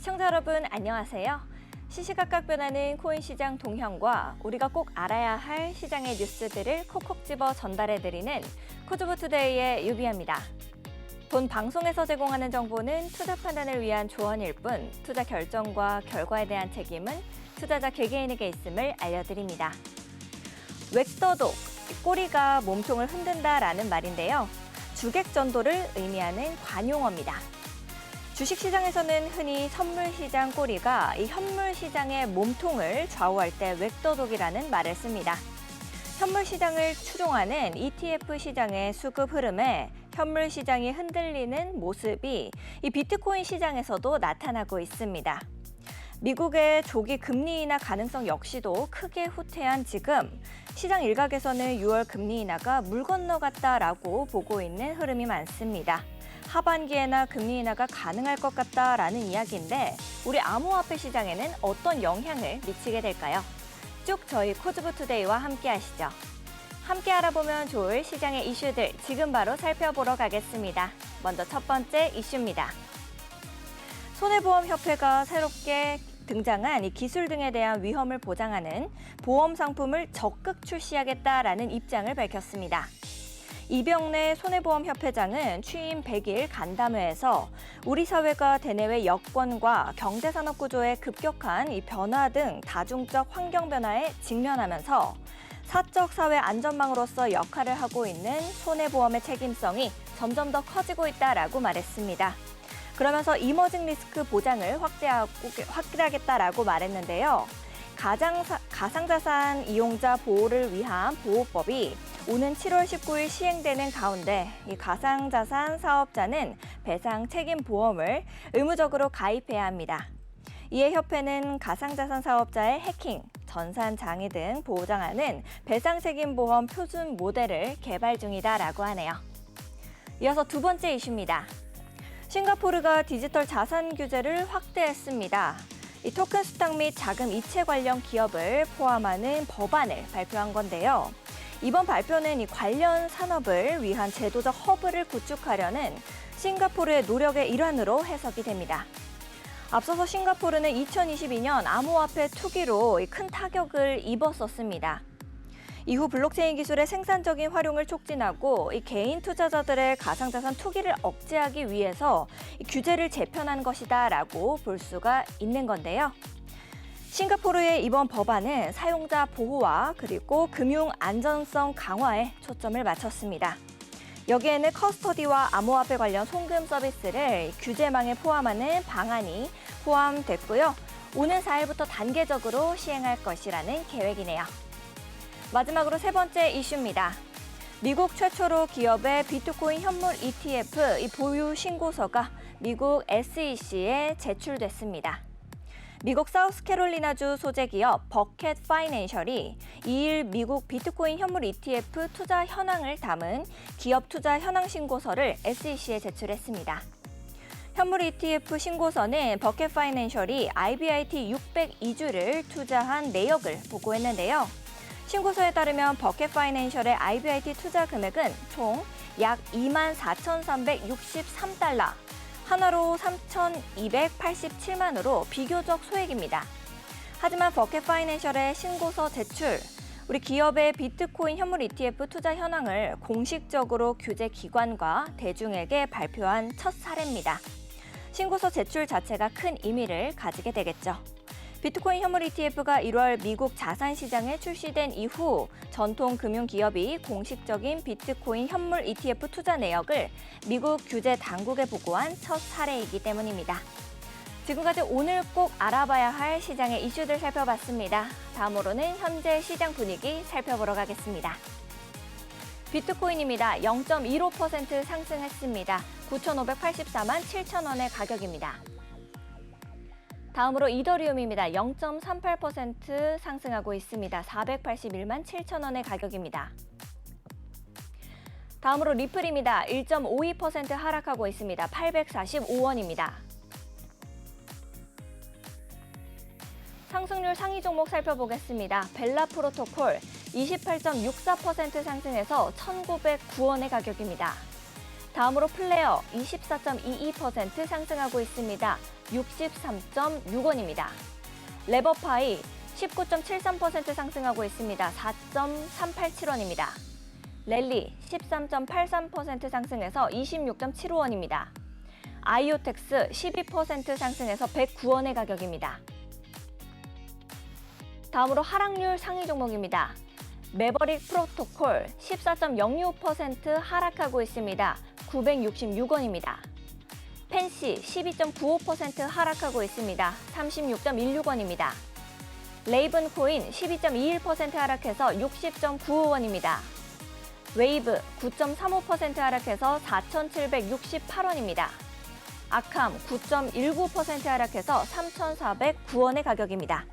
시청자 여러분 안녕하세요. 시시각각 변하는 코인 시장 동향과 우리가 꼭 알아야 할 시장의 뉴스들을 콕콕 집어 전달해드리는 코즈부투데이의 유비아입니다. 본 방송에서 제공하는 정보는 투자 판단을 위한 조언일 뿐 투자 결정과 결과에 대한 책임은 투자자 개개인에게 있음을 알려드립니다. 웩더독, 꼬리가 몸통을 흔든다라는 말인데요. 주객전도를 의미하는 관용어입니다. 주식시장에서는 흔히 선물시장 꼬리가 이 현물시장의 몸통을 좌우할 때 웩더독이라는 말을 씁니다. 현물시장을 추종하는 ETF 시장의 수급 흐름에 현물시장이 흔들리는 모습이 이 비트코인 시장에서도 나타나고 있습니다. 미국의 조기 금리 인하 가능성 역시도 크게 후퇴한 지금 시장 일각에서는 6월 금리 인하가 물 건너갔다라고 보고 있는 흐름이 많습니다. 하반기에나 금리 인하가 가능할 것 같다라는 이야기인데 우리 암호화폐 시장에는 어떤 영향을 미치게 될까요? 쭉 저희 코즈부투데이와 함께 하시죠. 함께 알아보면 좋을 시장의 이슈들 지금 바로 살펴보러 가겠습니다. 먼저 첫 번째 이슈입니다. 손해보험협회가 새롭게 등장한 이 기술 등에 대한 위험을 보장하는 보험 상품을 적극 출시하겠다라는 입장을 밝혔습니다. 이병래 손해보험협회장은 취임 100일 간담회에서 우리 사회가 대내외 여건과 경제산업 구조의 급격한 이 변화 등 다중적 환경 변화에 직면하면서 사적 사회 안전망으로서 역할을 하고 있는 손해보험의 책임성이 점점 더 커지고 있다라고 말했습니다. 그러면서 이머징 리스크 보장을 확대하겠다라고 말했는데요. 가상자산 이용자 보호를 위한 보호법이 오는 7월 19일 시행되는 가운데 이 가상자산 사업자는 배상 책임 보험을 의무적으로 가입해야 합니다. 이에 협회는 가상자산 사업자의 해킹, 전산 장애 등 보장하는 배상 책임 보험 표준 모델을 개발 중이다라고 하네요. 이어서 두 번째 이슈입니다. 싱가포르가 디지털 자산 규제를 확대했습니다. 이 토큰 수탁 및 자금 이체 관련 기업을 포함하는 법안을 발표한 건데요. 이번 발표는 이 관련 산업을 위한 제도적 허브를 구축하려는 싱가포르의 노력의 일환으로 해석이 됩니다. 앞서서 싱가포르는 2022년 암호화폐 투기로 큰 타격을 입었었습니다. 이후 블록체인 기술의 생산적인 활용을 촉진하고 이 개인 투자자들의 가상자산 투기를 억제하기 위해서 이 규제를 재편한 것이다라고 볼 수가 있는 건데요. 싱가포르의 이번 법안은 사용자 보호와 그리고 금융 안전성 강화에 초점을 맞췄습니다. 여기에는 커스터디와 암호화폐 관련 송금 서비스를 규제망에 포함하는 방안이 포함됐고요. 오는 4일부터 단계적으로 시행할 것이라는 계획이네요. 마지막으로 세 번째 이슈입니다. 미국 최초로 기업의 비트코인 현물 ETF 보유 신고서가 미국 SEC에 제출됐습니다. 미국 사우스캐롤리나주 소재 기업 버켓 파이낸셜이 2일 미국 비트코인 현물 ETF 투자 현황을 담은 기업 투자 현황 신고서를 SEC에 제출했습니다. 현물 ETF 신고서는 버켓 파이낸셜이 IBIT 602주를 투자한 내역을 보고했는데요. 신고서에 따르면 버켓 파이낸셜의 IBIT 투자 금액은 총 약 24,363달러, 하나로 3,287만으로 비교적 소액입니다. 하지만 버켓 파이낸셜의 신고서 제출, 우리 기업의 비트코인 현물 ETF 투자 현황을 공식적으로 규제 기관과 대중에게 발표한 첫 사례입니다. 신고서 제출 자체가 큰 의미를 가지게 되겠죠. 비트코인 현물 ETF가 1월 미국 자산시장에 출시된 이후 전통 금융기업이 공식적인 비트코인 현물 ETF 투자 내역을 미국 규제 당국에 보고한 첫 사례이기 때문입니다. 지금까지 오늘 꼭 알아봐야 할 시장의 이슈들 살펴봤습니다. 다음으로는 현재 시장 분위기 살펴보러 가겠습니다. 비트코인입니다. 0.15% 상승했습니다. 9,584만 7천 원의 가격입니다. 다음으로 이더리움입니다. 0.38% 상승하고 있습니다. 481만 7천 원의 가격입니다. 다음으로 리플입니다. 1.52% 하락하고 있습니다. 845원입니다. 상승률 상위 종목 살펴보겠습니다. 벨라 프로토콜 28.64% 상승해서 1,909원의 가격입니다. 다음으로 플레어 24.22% 상승하고 있습니다. 63.6원입니다. 레버파이 19.73% 상승하고 있습니다. 4.387원입니다. 랠리 13.83% 상승해서 26.75원입니다. 아이오텍스 12% 상승해서 109원의 가격입니다. 다음으로 하락률 상위 종목입니다. 매버릭 프로토콜 14.06% 하락하고 있습니다. 966원입니다. 펜시 12.95% 하락하고 있습니다. 36.16원입니다. 레이븐 코인 12.21% 하락해서 60.95원입니다. 웨이브 9.35% 하락해서 4,768원입니다. 아캄 9.19% 하락해서 3,409원의 가격입니다.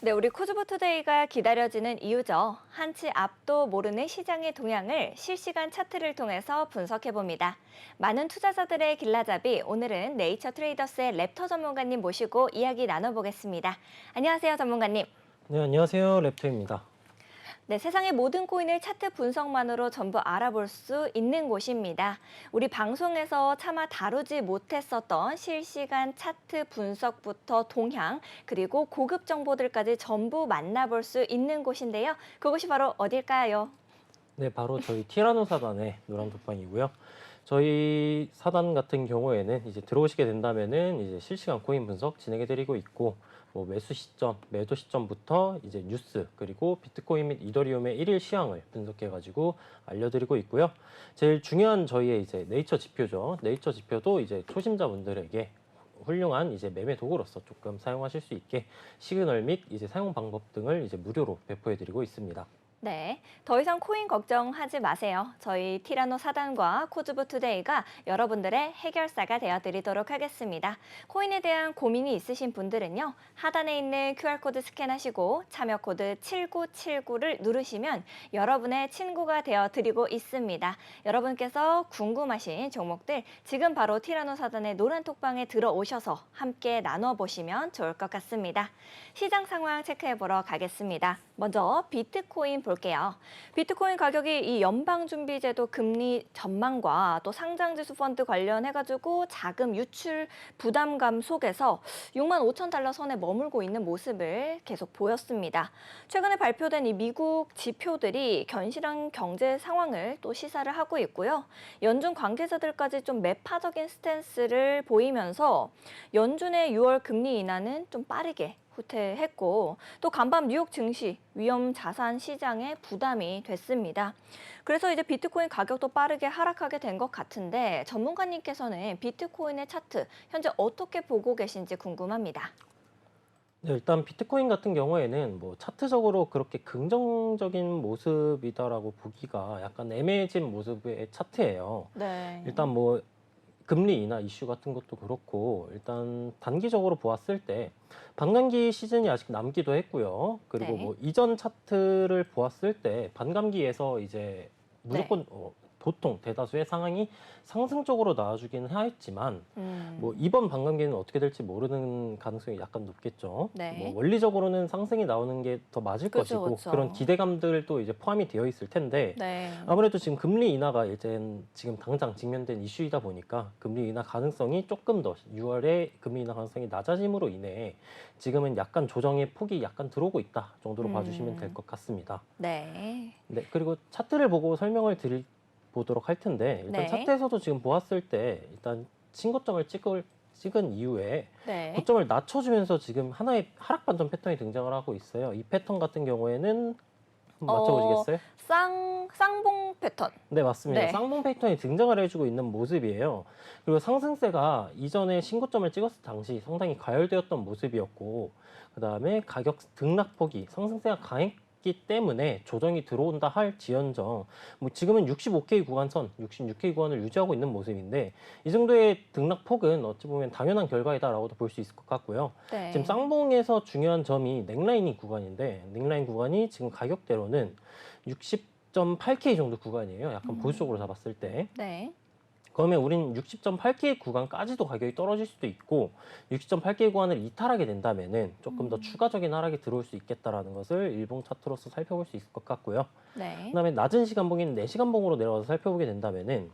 네, 우리 코즈보투데이가 기다려지는 이유죠. 한치 앞도 모르는 시장의 동향을 실시간 차트를 통해서 분석해봅니다. 많은 투자자들의 길라잡이, 오늘은 네이처 트레이더스의 랩터 전문가님 모시고 이야기 나눠보겠습니다. 안녕하세요, 전문가님. 네, 안녕하세요. 랩터입니다. 네, 세상의 모든 코인을 차트 분석만으로 전부 알아볼 수 있는 곳입니다. 우리 방송에서 차마 다루지 못했었던 실시간 차트 분석부터 동향, 그리고 고급 정보들까지 전부 만나볼 수 있는 곳인데요. 그곳이 바로 어딜까요? 네, 바로 저희 티라노 사단의 노란 독방이고요. 저희 사단 같은 경우에는 이제 들어오시게 된다면은 이제 실시간 코인 분석 진행해드리고 있고, 뭐 매수 시점, 매도 시점부터 이제 뉴스, 그리고 비트코인 및 이더리움의 일일 시황을 분석해가지고 알려드리고 있고요. 제일 중요한 저희의 이제 네이처 지표죠. 네이처 지표도 이제 초심자분들에게 훌륭한 이제 매매 도구로서 조금 사용하실 수 있게 시그널 및 이제 사용 방법 등을 이제 무료로 배포해드리고 있습니다. 네, 더 이상 코인 걱정하지 마세요. 저희 티라노 사단과 코즈보투데이가 여러분들의 해결사가 되어드리도록 하겠습니다. 코인에 대한 고민이 있으신 분들은요, 하단에 있는 QR코드 스캔하시고 참여 코드 7979를 누르시면 여러분의 친구가 되어드리고 있습니다. 여러분께서 궁금하신 종목들 지금 바로 티라노 사단의 노란 톡방에 들어오셔서 함께 나눠보시면 좋을 것 같습니다. 시장 상황 체크해보러 가겠습니다. 먼저 비트코인 볼게요. 비트코인 가격이 이 연방준비제도 금리 전망과 또 상장지수 펀드 관련해가지고 자금 유출 부담감 속에서 65,000달러 선에 머물고 있는 모습을 계속 보였습니다. 최근에 발표된 이 미국 지표들이 견실한 경제 상황을 또 시사를 하고 있고요. 연준 관계자들까지 좀 매파적인 스탠스를 보이면서 연준의 6월 금리 인하는 좀 빠르게 후퇴했고 또 간밤 뉴욕 증시 위험 자산 시장에 부담이 됐습니다. 그래서 이제 비트코인 가격도 빠르게 하락하게 된 것 같은데 전문가님께서는 비트코인의 차트 현재 어떻게 보고 계신지 궁금합니다. 네, 일단 비트코인 같은 경우에는 뭐 차트적으로 그렇게 긍정적인 모습이다라고 보기가 약간 애매해진 모습의 차트예요. 네. 일단 뭐 금리 인하 이슈 같은 것도 그렇고 일단 단기적으로 보았을 때 반감기 시즌이 아직 남기도 했고요. 그리고 네. 뭐 이전 차트를 보았을 때 반감기에서 이제 무조건 보통 대다수의 상황이 상승적으로 나와주기는 하였지만 뭐 이번 반감기는 어떻게 될지 모르는 가능성이 약간 높겠죠. 네. 뭐 원리적으로는 상승이 나오는 게 더 맞을 그쵸, 것이고 그쵸. 그런 기대감들도 이제 포함이 되어 있을 텐데 네. 아무래도 지금 금리 인하가 이제 지금 당장 직면된 이슈이다 보니까 금리 인하 가능성이 조금 더 6월에 금리 인하 가능성이 낮아짐으로 인해 지금은 약간 조정의 폭이 약간 들어오고 있다 정도로 봐주시면 될 것 같습니다. 네. 네, 그리고 차트를 보고 설명을 보도록 할 텐데 일단 네. 차트에서도 지금 보았을 때 일단 신고점을 찍은 이후에 네. 고점을 낮춰주면서 지금 하나의 하락 반전 패턴이 등장을 하고 있어요. 이 패턴 같은 경우에는 한번 맞춰보시겠어요? 쌍봉 패턴. 네, 맞습니다. 네. 쌍봉 패턴이 등장을 해주고 있는 모습이에요. 그리고 상승세가 이전에 신고점을 찍었을 당시 상당히 가열되었던 모습이었고 그 다음에 가격 등락폭이 상승세가 강했기 때문에 조정이 들어온다 할 지연정 뭐 지금은 65K 구간선, 66K 구간을 유지하고 있는 모습인데 이 정도의 등락폭은 어찌 보면 당연한 결과이다라고도 볼 수 있을 것 같고요. 네. 지금 쌍봉에서 중요한 점이 넥라인이 구간인데 넥라인 구간이 지금 가격대로는 60.8K 정도 구간이에요. 약간 보수적으로 잡았을 때. 네. 그러면 우린 60.8K 구간까지도 가격이 떨어질 수도 있고 60.8K 구간을 이탈하게 된다면은 조금 더 추가적인 하락이 들어올 수 있겠다라는 것을 일봉 차트로서 살펴볼 수 있을 것 같고요. 네. 그다음에 낮은 시간봉인 4시간봉으로 내려가서 살펴보게 된다면은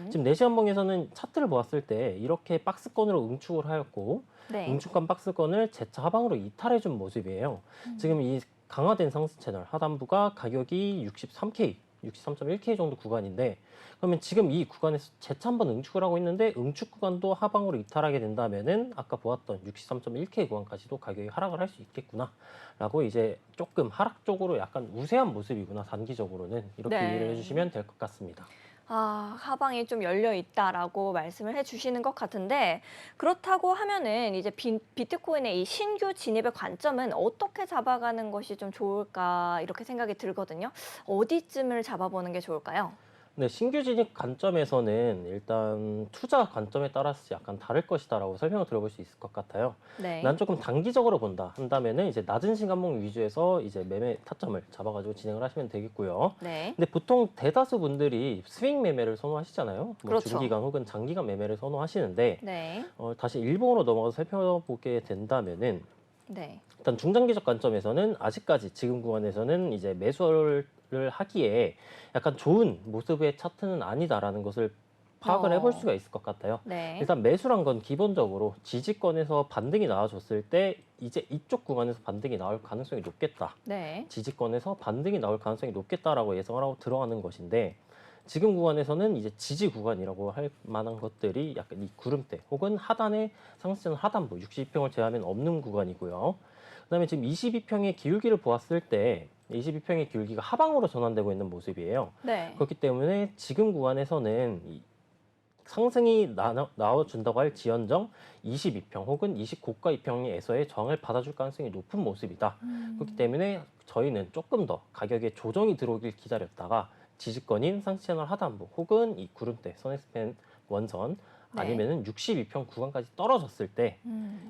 지금 4시간봉에서는 차트를 보았을 때 이렇게 박스권으로 응축을 하였고 네. 응축한 박스권을 재차 하방으로 이탈해준 모습이에요. 지금 이 강화된 상승 채널 하단부가 가격이 63K, 63.1K 정도 구간인데 그러면 지금 이 구간에서 재차 한번 응축을 하고 있는데 응축 구간도 하방으로 이탈하게 된다면은 아까 보았던 63.1K 구간까지도 가격이 하락을 할 수 있겠구나라고 이제 조금 하락 쪽으로 약간 우세한 모습이구나 단기적으로는 이렇게 네. 이해를 해주시면 될 것 같습니다. 하방이 좀 열려 있다라고 말씀을 해주시는 것 같은데 그렇다고 하면은 이제 비트코인의 이 신규 진입의 관점은 어떻게 잡아가는 것이 좀 좋을까 이렇게 생각이 들거든요. 어디쯤을 잡아보는 게 좋을까요? 네, 신규 진입 관점에서는 일단 투자 관점에 따라서 약간 다를 것이다라고 설명을 들어볼 수 있을 것 같아요. 네. 난 조금 단기적으로 본다 한다면은 이제 낮은 시간봉 위주에서 이제 매매 타점을 잡아가지고 진행을 하시면 되겠고요. 네. 근데 보통 대다수 분들이 스윙 매매를 선호하시잖아요. 뭐 그렇죠. 중기간 혹은 장기간 매매를 선호하시는데 네. 다시 일봉으로 넘어가서 살펴보게 된다면은 네. 일단 중장기적 관점에서는 아직까지 지금 구간에서는 이제 매수를 하기에 약간 좋은 모습의 차트는 아니다라는 것을 파악을 해볼 수가 있을 것 같아요. 네. 일단 매수란 건 기본적으로 지지권에서 반등이 나와줬을 때 이제 이쪽 구간에서 반등이 나올 가능성이 높겠다. 네. 지지권에서 반등이 나올 가능성이 높겠다라고 예상을 하고 들어가는 것인데 지금 구간에서는 이제 지지 구간이라고 할 만한 것들이 약간 이 구름대 혹은 하단의 상승 하단부 62평을 제외하면 없는 구간이고요. 그다음에 지금 22평의 기울기를 보았을 때 22평의 기울기가 하방으로 전환되고 있는 모습이에요. 네. 그렇기 때문에 지금 구간에서는 이 상승이 나와준다고 할 지연정 22평 혹은 29가 2평에서의 저항을 받아줄 가능성이 높은 모습이다. 그렇기 때문에 저희는 조금 더 가격에 조정이 들어오길 기다렸다가 지지권인 상승 채널 하단부 혹은 이 구름대 선엑스펜 원선 네. 아니면은 62평 구간까지 떨어졌을 때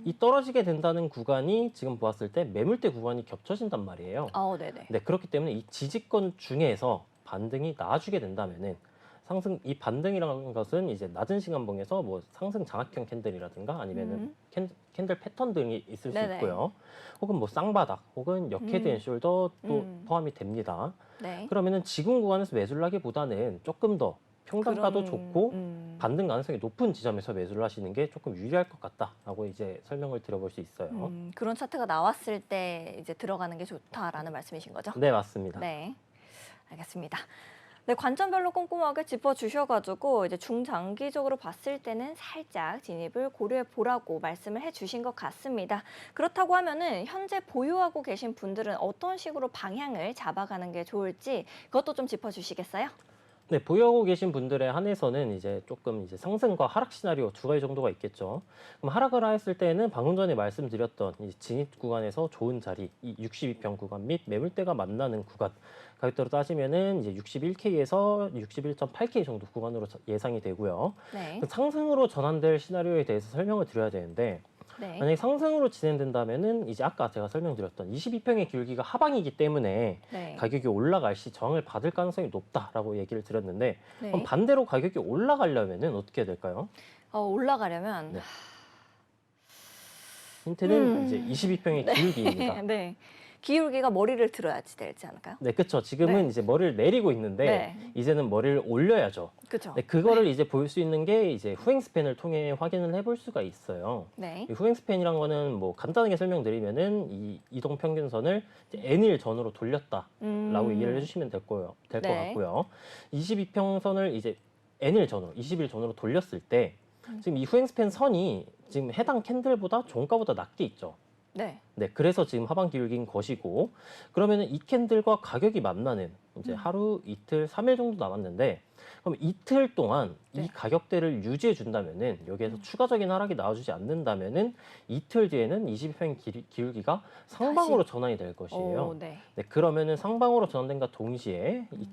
이 떨어지게 된다는 구간이 지금 보았을 때 매물대 구간이 겹쳐진단 말이에요. 네네. 네, 그렇기 때문에 이 지지권 중에서 반등이 나와주게 된다면은 이 반등이라는 것은 이제 낮은 시간봉에서 뭐 상승 장악형 캔들이라든가 아니면은 캔들 패턴 등이 있을 수 네네. 있고요. 혹은 뭐 쌍바닥 혹은 역헤드 앤 숄더도 포함이 됩니다. 네. 그러면은 지금 구간에서 매수를 하기보다는 조금 더 평단가도 좋고 반등 가능성이 높은 지점에서 매수를 하시는 게 조금 유리할 것 같다라고 이제 설명을 드려볼 수 있어요. 그런 차트가 나왔을 때 이제 들어가는 게 좋다라는 말씀이신 거죠? 네, 맞습니다. 네. 알겠습니다. 네, 관점별로 꼼꼼하게 짚어주셔가지고 이제 중장기적으로 봤을 때는 살짝 진입을 고려해 보라고 말씀을 해주신 것 같습니다. 그렇다고 하면은 현재 보유하고 계신 분들은 어떤 식으로 방향을 잡아가는 게 좋을지 그것도 좀 짚어주시겠어요? 네, 보유하고 계신 분들에 한해서는 이제 조금 이제 상승과 하락 시나리오 두 가지 정도가 있겠죠. 그럼 하락을 했을 때는 방금 전에 말씀드렸던 이 진입 구간에서 좋은 자리, 이 62평 구간 및 매물대가 만나는 구간, 가격대로 따지면은 이제 61K에서 61.8K 정도 구간으로 예상이 되고요. 네. 상승으로 전환될 시나리오에 대해서 설명을 드려야 되는데 네. 만약에 상승으로 진행된다면은 이제 아까 제가 설명드렸던 22평의 기울기가 하방이기 때문에 네. 가격이 올라갈 시 저항을 받을 가능성이 높다라고 얘기를 드렸는데 그럼 네. 반대로 가격이 올라가려면은 어떻게 해야 될까요? 올라가려면 네. 힌트는 이제 22평의 기울기입니다. 네. 기울기가 머리를 들어야지 되지 않을까요? 네, 그렇죠. 지금은 네. 이제 머리를 내리고 있는데 네. 이제는 머리를 올려야죠. 그렇죠. 네, 그거를 이제 볼 수 있는 게 이제 후행 스팬을 통해 확인을 해볼 수가 있어요. 네. 이 후행 스팬이란 거는 뭐 간단하게 설명드리면은 이 이동 평균선을 이제 N일 전으로 돌렸다라고 얘기를 해주시면 될 것 네. 같고요. 22평선을 이제 N일 전으로, 20일 전으로 돌렸을 때 지금 이 후행 스팬 선이 지금 해당 캔들보다 종가보다 낮게 있죠. 네. 네, 그래서 지금 하방 기울기인 것이고 그러면은 이 캔들과 가격이 만나는 이제 하루, 이틀, 3일 정도 남았는데 그럼 이틀 동안 네. 이 가격대를 유지해 준다면은 여기에서 추가적인 하락이 나와주지 않는다면은 이틀 뒤에는 22평 기울기가 상방으로 전환이 될 것이에요. 네. 네, 그러면은 상방으로 전환된과 동시에 이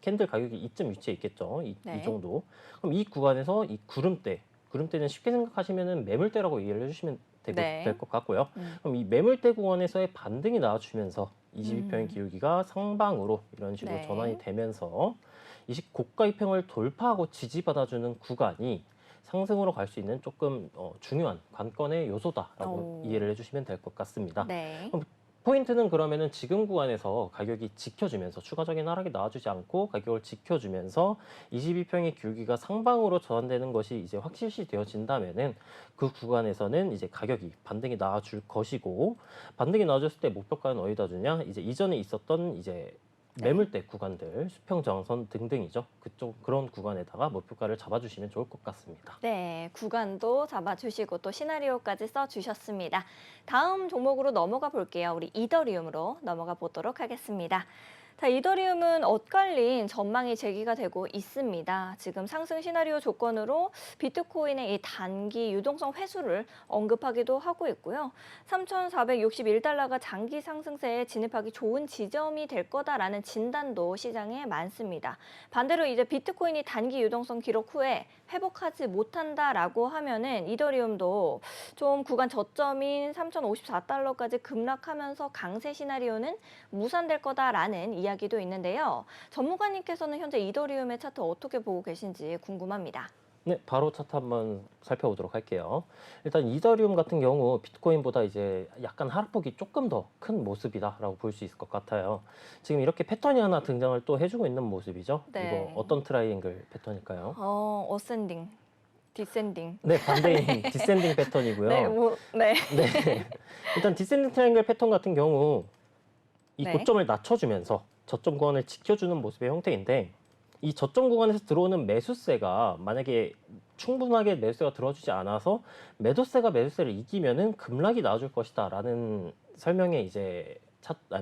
캔들 가격이 이쯤 위치해 있겠죠. 네. 이 정도. 그럼 이 구간에서 이 구름대는 쉽게 생각하시면은 매물대라고 이해를 해주시면 네. 될 것 같고요. 그럼 이 매물대 구간에서의 반등이 나와주면서 22평의 기울기가 상방으로 이런 식으로 네. 전환이 되면서 고가 이평을 돌파하고 지지받아주는 구간이 상승으로 갈 수 있는 조금 중요한 관건의 요소다라고 이해를 해주시면 될 것 같습니다. 네. 포인트는 그러면은 지금 구간에서 가격이 지켜주면서 추가적인 하락이 나와주지 않고 가격을 지켜주면서 22평의 기울기가 상방으로 전환되는 것이 이제 확실시 되어진다면은 그 구간에서는 이제 가격이 반등이 나와줄 것이고 반등이 나와줬을 때 목표가는 어디다 주냐? 이제 이전에 있었던 이제 매물대 구간들, 수평 저항선 등등이죠. 그런 구간에다가 목표가를 잡아주시면 좋을 것 같습니다. 네, 구간도 잡아주시고 또 시나리오까지 써주셨습니다. 다음 종목으로 넘어가 볼게요. 우리 이더리움으로 넘어가 보도록 하겠습니다. 자, 이더리움은 엇갈린 전망이 제기가 되고 있습니다. 지금 상승 시나리오 조건으로 비트코인의 이 단기 유동성 회수를 언급하기도 하고 있고요. 3,461달러가 장기 상승세에 진입하기 좋은 지점이 될 거다라는 진단도 시장에 많습니다. 반대로 이제 비트코인이 단기 유동성 기록 후에 회복하지 못한다라고 하면은 이더리움도 좀 구간 저점인 3,054달러까지 급락하면서 강세 시나리오는 무산될 거다라는 이야기도 있는데요. 전문가님께서는 현재 이더리움의 차트 어떻게 보고 계신지 궁금합니다. 네, 바로 차트 한번 살펴보도록 할게요. 일단 이더리움 같은 경우 비트코인보다 이제 약간 하락폭이 조금 더 큰 모습이다라고 볼 수 있을 것 같아요. 지금 이렇게 패턴이 하나 등장을 또 해주고 있는 모습이죠. 네. 이거 어떤 트라이앵글 패턴일까요? 어센딩, 디센딩. 네, 반대인 디센딩 패턴이고요. 네, 네. 네. 일단 디센딩 트라이앵글 패턴 같은 경우 이 네. 고점을 낮춰주면서 저점 구간을 지켜주는 모습의 형태인데 이 저점 구간에서 들어오는 매수세가 만약에 충분하게 매수세가 들어주지 않아서 매도세가 매수세를 이기면은 급락이 나와줄 것이다라는 설명의 이제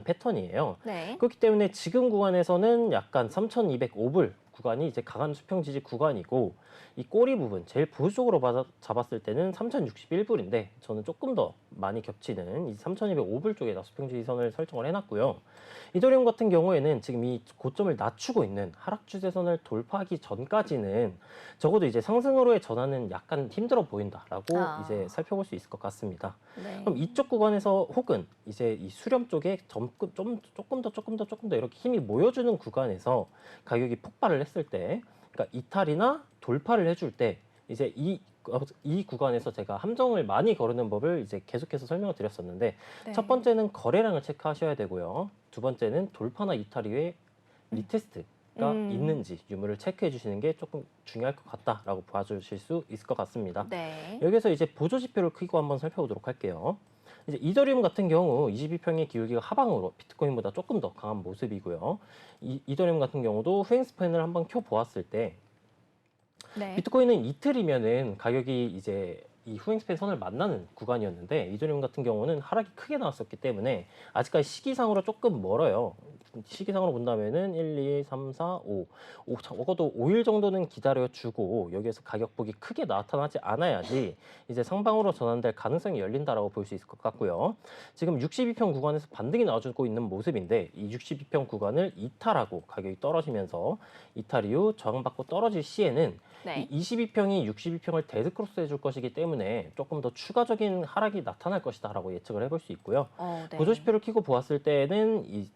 패턴이에요. 네. 그렇기 때문에 지금 구간에서는 약간 3,205불 구간이 이제 강한 수평 지지 구간이고 이 꼬리 부분 제일 보수적으로 잡았을 때는 3,061불인데 저는 조금 더 많이 겹치는 이 3,205불 쪽에다 수평 지지선을 설정을 해놨고요. 이더리움 같은 경우에는 지금 이 고점을 낮추고 있는 하락 추세선을 돌파하기 전까지는 적어도 이제 상승으로의 전환은 약간 힘들어 보인다라고 이제 살펴볼 수 있을 것 같습니다. 네. 그럼 이쪽 구간에서 혹은 이제 이 수렴 쪽에 조금 더 이렇게 힘이 모여주는 구간에서 가격이 폭발을 했을 때, 그러니까 이탈이나 돌파를 해줄 때 이제 이 구간에서 제가 함정을 많이 거르는 법을 이제 계속해서 설명을 드렸었는데 네. 첫 번째는 거래량을 체크하셔야 되고요. 두 번째는 돌파나 이탈 이후에 리테스트가 있는지 유무를 체크해 주시는 게 조금 중요할 것 같다라고 봐주실 수 있을 것 같습니다. 네. 여기서 이제 보조 지표를 크고 한번 살펴보도록 할게요. 이제 이더리움 같은 경우 22평의 기울기가 하방으로 비트코인보다 조금 더 강한 모습이고요. 이더리움 같은 경우도 후행 스팬을 한번 켜 보았을 때 네. 비트코인은 이틀이면은 가격이 이제 이 후행 스팬 선을 만나는 구간이었는데 이더리움 같은 경우는 하락이 크게 나왔었기 때문에 아직까지 시기상으로 조금 멀어요. 시기상으로 본다면은 1, 2, 3, 4, 5, 적어도 5일 정도는 기다려주고 여기에서 가격폭이 크게 나타나지 않아야지 이제 상방으로 전환될 가능성이 열린다라고 볼 수 있을 것 같고요. 지금 62평 구간에서 반등이 나와주고 있는 모습인데 이 62평 구간을 이탈하고 가격이 떨어지면서 이탈 이후 저항받고 떨어질 시에는 네. 이 22평이 62평을 데드크로스 해줄 것이기 때문에 때문에 조금 더 추가적인 하락이 나타날 것이다라고 예측을 해볼 수 있고요. 네. 보조지표를 켜고 보았을 때는 이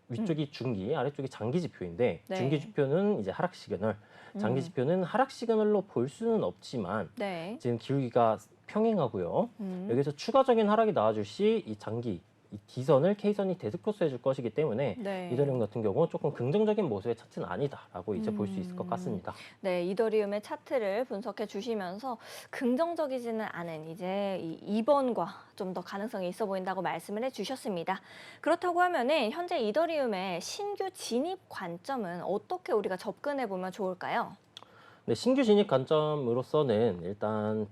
위쪽이 중기, 아래쪽이 장기 지표인데 네. 중기 지표는 이제 하락 시그널, 장기 음. 지표는 하락 시그널로 볼 수는 없지만 네. 지금 기울기가 평행하고요. 여기서 추가적인 하락이 나와줄 시 이 장기 이 D선을 K선이 데스크로스 해줄 것이기 때문에 네. 이더리움 같은 경우 조금 긍정적인 모습의 차트는 아니다라고 이제 볼 수 있을 것 같습니다. 네, 이더리움의 차트를 분석해 주시면서 긍정적이지는 않은 이제 이 2번과 좀 더 가능성이 있어 보인다고 말씀을 해 주셨습니다. 그렇다고 하면은 현재 이더리움의 신규 진입 관점은 어떻게 우리가 접근해 보면 좋을까요? 네, 신규 진입 관점으로서는 일단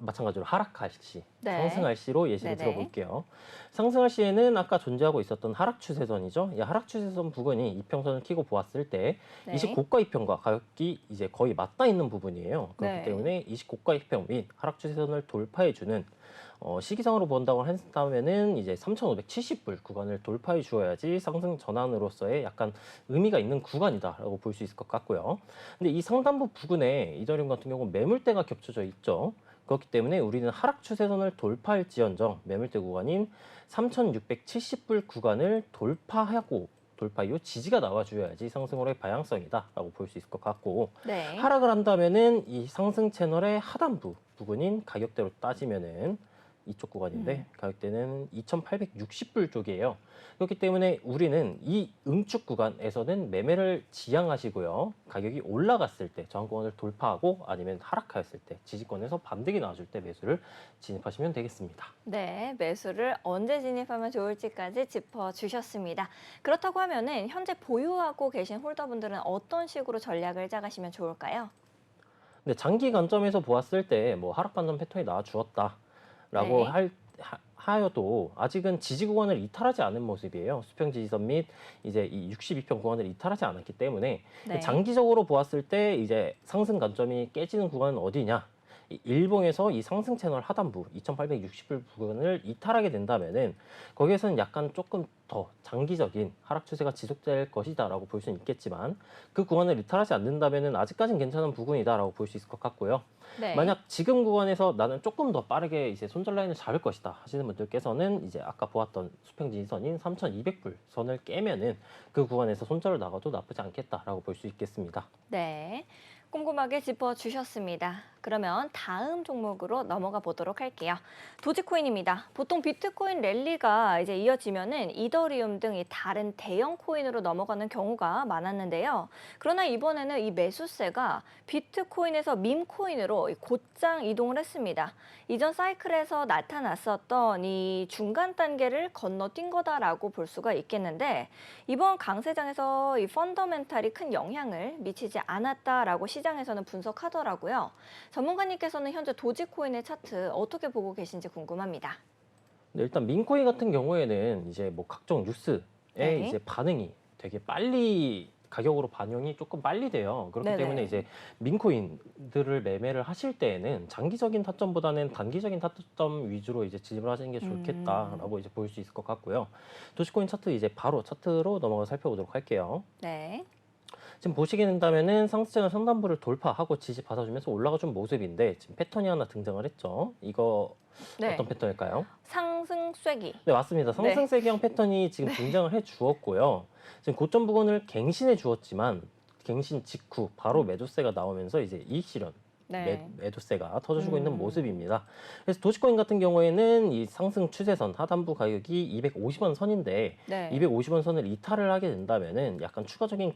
마찬가지로 하락할 시, 네. 상승할 시로 예시를 네네. 들어볼게요. 상승할 시에는 아까 존재하고 있었던 하락 추세선이죠. 이 하락 추세선 부분이 이평선을 켜고 보았을 때 네. 20고가 이평과 가격이 이제 거의 맞닿아 있는 부분이에요. 그렇기 네. 때문에 20고가 이평 및 하락 추세선을 돌파해주는 시기상으로 본다고 한다면은 이제 3,570불 구간을 돌파해 주어야지 상승 전환으로서의 약간 의미가 있는 구간이다라고 볼 수 있을 것 같고요. 근데 이 상단부 부근에 이더리움 같은 경우는 매물대가 겹쳐져 있죠. 그렇기 때문에 우리는 하락 추세선을 돌파할지언정 매물대 구간인 3,670불 구간을 돌파하고 돌파 이후 지지가 나와줘야지 상승으로의 방향성이다라고 볼 수 있을 것 같고 네. 하락을 한다면은 이 상승 채널의 하단부 부분인 가격대로 따지면은 이쪽 구간인데 가격대는 2,860불 쪽이에요. 그렇기 때문에 우리는 이 응축 구간에서는 매매를 지양하시고요. 가격이 올라갔을 때 저항권을 돌파하고 아니면 하락하였을 때 지지권에서 반등이 나와줄 때 매수를 진입하시면 되겠습니다. 네, 매수를 언제 진입하면 좋을지까지 짚어주셨습니다. 그렇다고 하면은 현재 보유하고 계신 홀더분들은 어떤 식으로 전략을 짜가시면 좋을까요? 근데 장기 관점에서 보았을 때 뭐 하락 반전 패턴이 나와 주었다라고 네. 하여도 아직은 지지 구간을 이탈하지 않은 모습이에요. 수평 지지선 및 이제 이 62평 구간을 이탈하지 않았기 때문에 네. 장기적으로 보았을 때 이제 상승 관점이 깨지는 구간은 어디냐? 이 일봉에서 이 상승 채널 하단부 2,860불 부근을 이탈하게 된다면은 거기에서는 약간 조금 더 장기적인 하락 추세가 지속될 것이다라고 볼 수는 있겠지만 그 구간을 이탈하지 않는다면은 아직까지는 괜찮은 부분이다라고 볼 수 있을 것 같고요. 네. 만약 지금 구간에서 나는 조금 더 빠르게 이제 손절 라인을 잡을 것이다 하시는 분들께서는 이제 아까 보았던 수평 지지선인 3,200불 선을 깨면은 그 구간에서 손절을 나가도 나쁘지 않겠다라고 볼 수 있겠습니다. 네, 꼼꼼하게 짚어주셨습니다. 그러면 다음 종목으로 넘어가 보도록 할게요. 도지코인입니다. 보통 비트코인 랠리가 이제 이어지면은 이더리움 등 이 다른 대형 코인으로 넘어가는 경우가 많았는데요. 그러나 이번에는 이 매수세가 비트코인에서 밈코인으로 곧장 이동을 했습니다. 이전 사이클에서 나타났었던 이 중간 단계를 건너뛴 거다라고 볼 수가 있겠는데 이번 강세장에서 이 펀더멘탈이 큰 영향을 미치지 않았다라고 시장에서는 분석하더라고요. 전문가님께서는 현재 도지코인의 차트 어떻게 보고 계신지 궁금합니다. 네, 일단 민코인 같은 경우에는 이제 뭐 각종 뉴스에 네. 이제 반응이 되게 빨리 가격으로 반영이 조금 빨리 돼요. 그렇기 네네. 때문에 이제 민코인들을 매매를 하실 때에는 장기적인 타점보다는 단기적인 타점 위주로 이제 진입을 하시는 게 좋겠다라고 이제 볼 수 있을 것 같고요. 도지코인 차트 이제 바로 차트로 넘어가 살펴보도록 할게요. 네. 지금 보시게 된다면은 상승 상단부를 돌파하고 지지 받아주면서 올라가준 모습인데 지금 패턴이 하나 등장을 했죠. 이거 네. 어떤 패턴일까요? 상승 쐐기. 네, 맞습니다. 상승 세기형 패턴이 지금 등장을 해 주었고요. 지금 고점 부근을 갱신해 주었지만 갱신 직후 바로 매도세가 나오면서 이제 이익 실현 네. 매도세가 터져주고 있는 모습입니다. 그래서 도지코인 같은 경우에는 이 상승 추세선 하단부 가격이 250원 선인데 네. 250원 선을 이탈을 하게 된다면은 약간 추가적인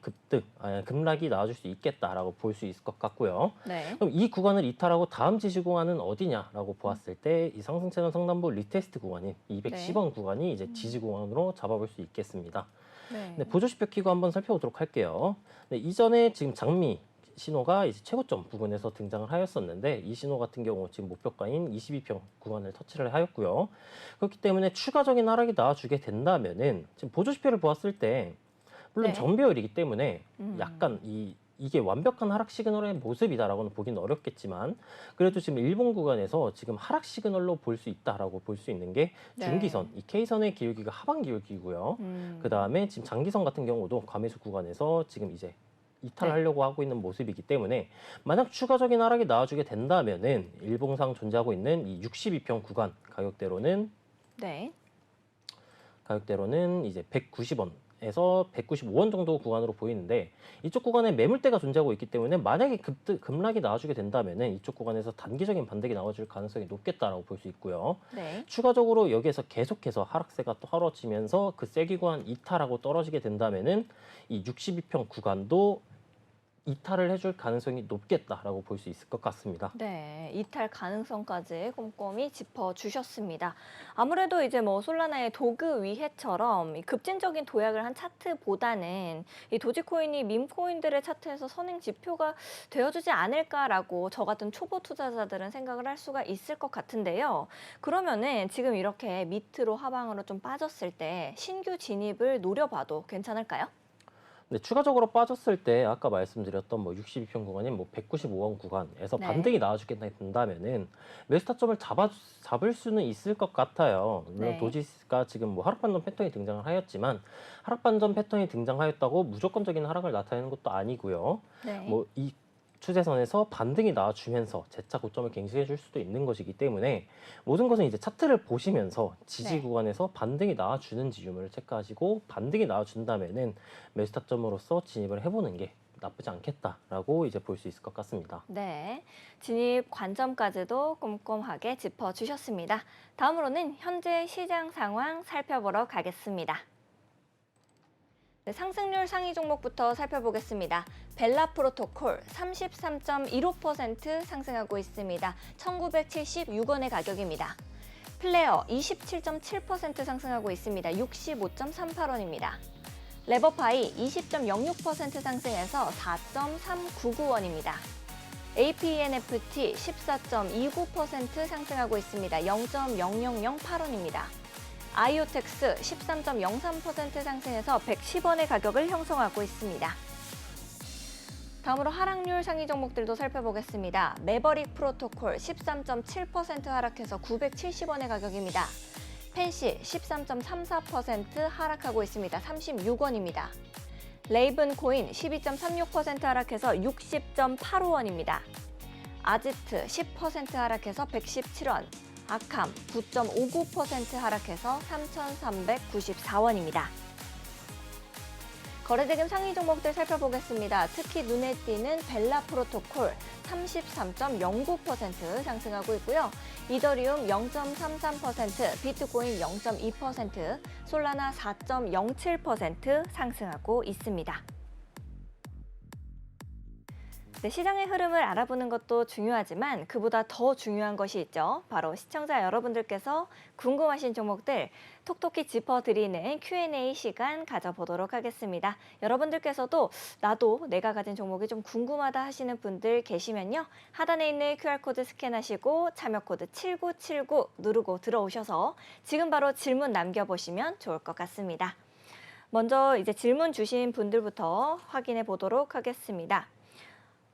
급락이 나와줄 수 있겠다라고 볼 수 있을 것 같고요. 네. 그럼 이 구간을 이탈하고 다음 지지 구간은 어디냐라고 보았을 때 이 상승 채널 상단부 리테스트 구간인 210원 구간이 이제 지지 구간으로 잡아볼 수 있겠습니다. 네. 네, 보조지표 켜고 한번 살펴보도록 할게요. 네, 이전에 지금 장미 신호가 이제 최고점 부근에서 등장을 하였었는데 이 신호 같은 경우 지금 목표가인 22평 구간을 터치를 하였고요. 그렇기 때문에 추가적인 하락이 나와주게 된다면은 지금 보조지표를 보았을 때 물론 네. 정배열이기 때문에 약간 이게 완벽한 하락 시그널의 모습이다라고는 보기는 어렵겠지만 그래도 지금 일본 구간에서 지금 하락 시그널로 볼 수 있다라고 볼 수 있는 게 네. 중기선, 이 K선의 기울기가 하방 기울기고요. 그 다음에 지금 장기선 같은 경우도 과매수 구간에서 지금 이제 이탈하려고 하고 있는 모습이기 때문에 만약 추가적인 하락이 나와주게 된다면은 일봉상 존재하고 있는 이 62평 구간 가격대로는 네. 이제 190원에서 195원 정도 구간으로 보이는데 이쪽 구간에 매물대가 존재하고 있기 때문에 만약에 급락이 나와주게 된다면은 이쪽 구간에서 단기적인 반등이 나와줄 가능성이 높겠다라고 볼 수 있고요. 네. 추가적으로 여기에서 계속해서 하락세가 또 떨어지면서 그 세기 구간 이탈하고 떨어지게 된다면은 이 62평 구간도 이탈을 해줄 가능성이 높겠다라고 볼 수 있을 것 같습니다. 네, 이탈 가능성까지 꼼꼼히 짚어주셨습니다. 아무래도 이제 뭐 솔라나의 도그 위해처럼 이 급진적인 도약을 한 차트보다는 이 도지코인이 밈코인들의 차트에서 선행 지표가 되어주지 않을까라고 저 같은 초보 투자자들은 생각을 할 수가 있을 것 같은데요. 그러면은 지금 이렇게 밑으로 하방으로 좀 빠졌을 때 신규 진입을 노려봐도 괜찮을까요? 네, 추가적으로 빠졌을 때 아까 말씀드렸던 뭐 62평 구간인 뭐 195원 구간에서 네. 반등이 나와주게 된다면은 매수 타점을 잡을 수는 있을 것 같아요. 물론 네. 도지가 지금 뭐 하락 반전 패턴이 등장을 하였지만 하락 반전 패턴이 등장하였다고 무조건적인 하락을 나타내는 것도 아니고요. 네. 뭐 이 추세선에서 반등이 나와주면서 재차 고점을 갱신해 줄 수도 있는 것이기 때문에 모든 것은 이제 차트를 보시면서 지지 네. 구간에서 반등이 나와주는지 유무를 체크하시고 반등이 나와준다면은 매수 타점으로서 진입을 해보는 게 나쁘지 않겠다라고 이제 볼 수 있을 것 같습니다. 네, 진입 관점까지도 꼼꼼하게 짚어주셨습니다. 다음으로는 현재 시장 상황 살펴보러 가겠습니다. 네, 상승률 상위 종목부터 살펴보겠습니다. 벨라 프로토콜 33.15% 상승하고 있습니다. 1,976원의 가격입니다. 플레어 27.7% 상승하고 있습니다. 65.38원입니다. 레버파이 20.06% 상승해서 4.399원입니다. APNFT 14.29% 상승하고 있습니다. 0.0008원입니다. 아이오텍스 13.03% 상승해서 110원의 가격을 형성하고 있습니다. 다음으로 하락률 상위 종목들도 살펴보겠습니다. 매버릭 프로토콜 13.7% 하락해서 970원의 가격입니다. 펜시 13.34% 하락하고 있습니다. 36원입니다. 레이븐 코인 12.36% 하락해서 60.85원입니다. 아지트 10% 하락해서 117원. 아캄 9.59% 하락해서 3,394원입니다. 거래대금 상위 종목들 살펴보겠습니다. 특히 눈에 띄는 벨라 프로토콜 33.09% 상승하고 있고요. 이더리움 0.33%, 비트코인 0.2%, 솔라나 4.07% 상승하고 있습니다. 네, 시장의 흐름을 알아보는 것도 중요하지만 그보다 더 중요한 것이 있죠. 바로 시청자 여러분들께서 궁금하신 종목들 톡톡히 짚어드리는 Q&A 시간 가져보도록 하겠습니다. 여러분들께서도 나도 내가 가진 종목이 좀 궁금하다 하시는 분들 계시면요. 하단에 있는 QR코드 스캔하시고 참여코드 7979 누르고 들어오셔서 지금 바로 질문 남겨보시면 좋을 것 같습니다. 먼저 이제 질문 주신 분들부터 확인해 보도록 하겠습니다.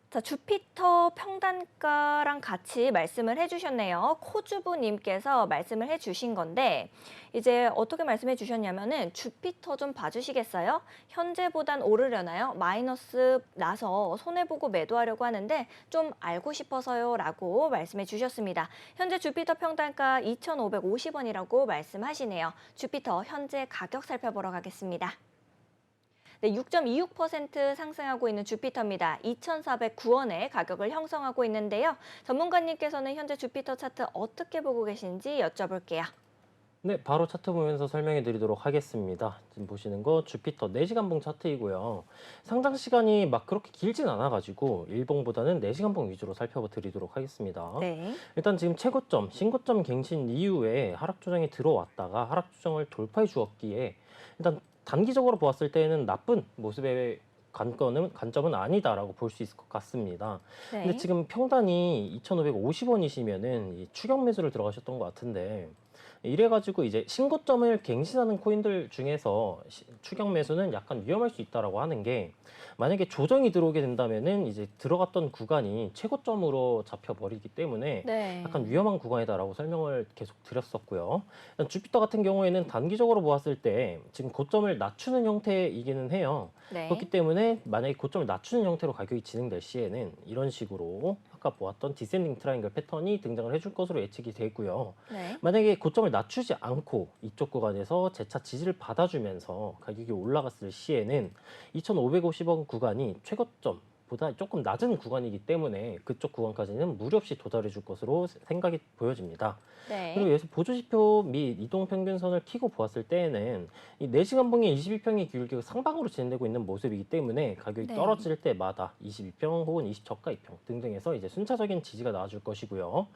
자, 주피터 평단가랑 같이 말씀을 해주셨네요. 코주부님께서 말씀을 해주신 건데 이제 어떻게 말씀해 주셨냐면은 주피터 좀 봐주시겠어요? 현재보단 오르려나요? 마이너스 나서 손해보고 매도하려고 하는데 좀 알고 싶어서요 라고 말씀해 주셨습니다. 현재 주피터 평단가 2,550원이라고 말씀하시네요. 주피터 현재 가격 살펴보러 가겠습니다. 네, 6.26% 상승하고 있는 주피터입니다. 2,409원의 가격을 형성하고 있는데요. 전문가님께서는 현재 주피터 차트 어떻게 보고 계신지 여쭤볼게요. 네, 바로 차트 보면서 설명해 드리도록 하겠습니다. 지금 보시는 거 주피터 4시간봉 차트이고요. 상장 시간이 막 그렇게 길진 않아가지고 일봉보다는 4시간봉 위주로 살펴드리도록 하겠습니다. 네. 일단 지금 최고점, 신고점 갱신 이후에 하락 조정이 들어왔다가 하락 조정을 돌파해 주었기에 일단 단기적으로 보았을 때는 나쁜 모습의 관점은 아니다라고 볼 수 있을 것 같습니다. 네. 근데 지금 평단이 2,550원이시면은 추격 매수를 들어가셨던 것 같은데 이래가지고 이제 신고점을 갱신하는 코인들 중에서 추격 매수는 약간 위험할 수 있다라고 하는 게, 만약에 조정이 들어오게 된다면은 이제 들어갔던 구간이 최고점으로 잡혀버리기 때문에 네. 약간 위험한 구간이다라고 설명을 계속 드렸었고요. 일단 주피터 같은 경우에는 단기적으로 보았을 때 지금 고점을 낮추는 형태이기는 해요. 네. 그렇기 때문에 만약에 고점을 낮추는 형태로 가격이 진행될 시에는 이런 식으로 아까 보았던 디센딩 트라이앵글 패턴이 등장을 해줄 것으로 예측이 되고요. 네. 만약에 고점을 낮추지 않고 이쪽 구간에서 재차 지지를 받아주면서 가격이 올라갔을 시에는 2,550원 구간이 최고점보다 조금 낮은 구간이기 때문에 그쪽 구간까지는 무리 없이 도달해 줄 것으로 생각이 보여집니다. 네. 그리고 여기서 보조지표 및 이동평균선을 켜고 보았을 때에는 이 4시간 봉의 22평의 기울기가 상방으로 진행되고 있는 모습이기 때문에 가격이 네. 떨어질 때마다 22평 혹은 20저가 2평 등등해서 이제 순차적인 지지가 나와줄 것이고요.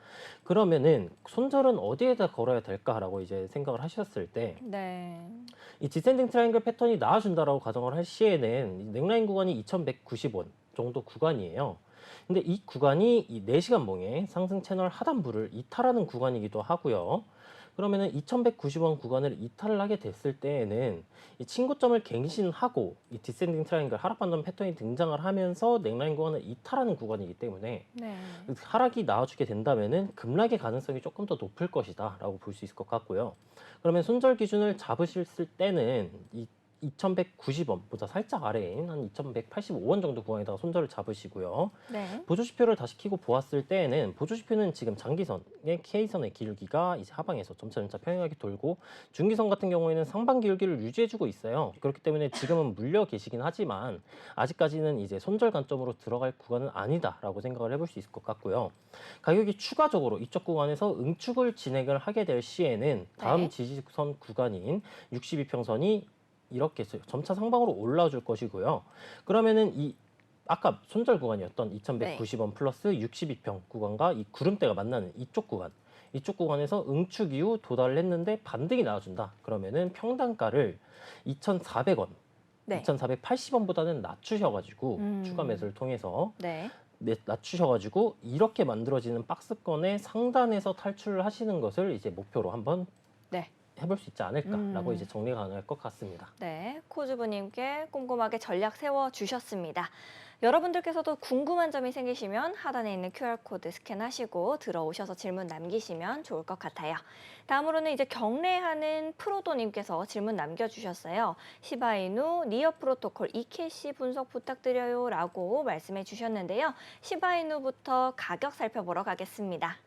그러면은 손절은 어디에다 걸어야 될까라고 이제 생각을 하셨을 때, 네. 이 디센딩 트라이앵글 패턴이 나와준다라고 가정을 할 시에는 이 넥라인 구간이 2,190원 정도 구간이에요. 근데 이 구간이 이 4시간 봉의 상승 채널 하단부를 이탈하는 구간이기도 하고요. 그러면은 2,190원 구간을 이탈을 하게 됐을 때에는 이 친고점을 갱신하고 이 디센딩 트라이앵글 하락 반전 패턴이 등장을 하면서 넥라인 구간을 이탈하는 구간이기 때문에 네. 하락이 나와주게 된다면은 급락의 가능성이 조금 더 높을 것이다라고 볼 수 있을 것 같고요. 그러면 손절 기준을 잡으실 때는 이 2,190원보다 살짝 아래인 한 2,185원 정도 구간에다가 손절을 잡으시고요. 네. 보조지표를 다시 켜고 보았을 때에는 보조지표는 지금 장기선의 K선의 기울기가 이제 하방에서 점차 평행하게 돌고, 중기선 같은 경우에는 상방 기울기를 유지해주고 있어요. 그렇기 때문에 지금은 물려 계시긴 하지만 아직까지는 이제 손절 관점으로 들어갈 구간은 아니다라고 생각을 해볼 수 있을 것 같고요. 가격이 추가적으로 이쪽 구간에서 응축을 진행을 하게 될 시에는 다음 네. 지지선 구간인 62평선이 이렇게 점차 상방으로 올라줄 것이고요. 그러면은 이 아까 손절 구간이었던 2,190원 플러스 62평 구간과 이 구름대가 만나는 이쪽 구간에서 응축 이후 도달을 했는데 반등이 나와준다. 그러면은 평단가를 2,400원, 네. 2,480원보다는 낮추셔가지고 추가 매수를 통해서 네. 낮추셔가지고 이렇게 만들어지는 박스권의 상단에서 탈출을 하시는 것을 이제 목표로 한번 네. 해볼 수 있지 않을까라고 이제 정리가 가능할 것 같습니다. 네, 코주부님께 꼼꼼하게 전략 세워주셨습니다. 여러분들께서도 궁금한 점이 생기시면 하단에 있는 QR코드 스캔하시고 들어오셔서 질문 남기시면 좋을 것 같아요. 다음으로는 이제 경례하는 프로도님께서 질문 남겨주셨어요. 시바이누 니어 프로토콜 EKC 분석 부탁드려요 라고 말씀해 주셨는데요. 시바이누부터 가격 살펴보러 가겠습니다.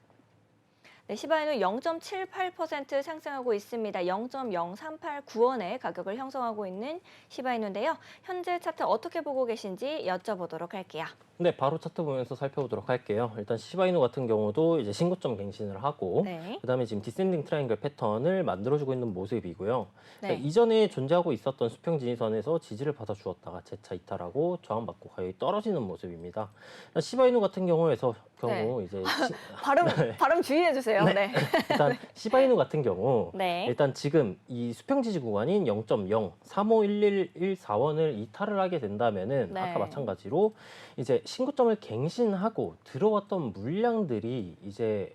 네, 시바이누 0.78% 상승하고 있습니다. 0.0389원의 가격을 형성하고 있는 시바이누인데요. 현재 차트 어떻게 보고 계신지 여쭤보도록 할게요. 네, 바로 차트 보면서 살펴보도록 할게요. 일단 시바이누 같은 경우도 이제 신고점 갱신을 하고, 네. 그다음에 지금 디센딩 트라이앵글 패턴을 만들어주고 있는 모습이고요. 네. 그러니까 이전에 존재하고 있었던 수평 지지선에서 지지를 받아주었다가 재차 이탈하고 저항받고 가격이 떨어지는 모습입니다. 시바이누 같은 경우에서 이제 발음 주의해 주세요. 네. 일단 시바이누 같은 경우 네. 일단 지금 이 수평 지지 구간인 0.035114원을 이탈을 하게 된다면은 네. 아까 마찬가지로 이제 신고점을 갱신하고 들어왔던 물량들이 이제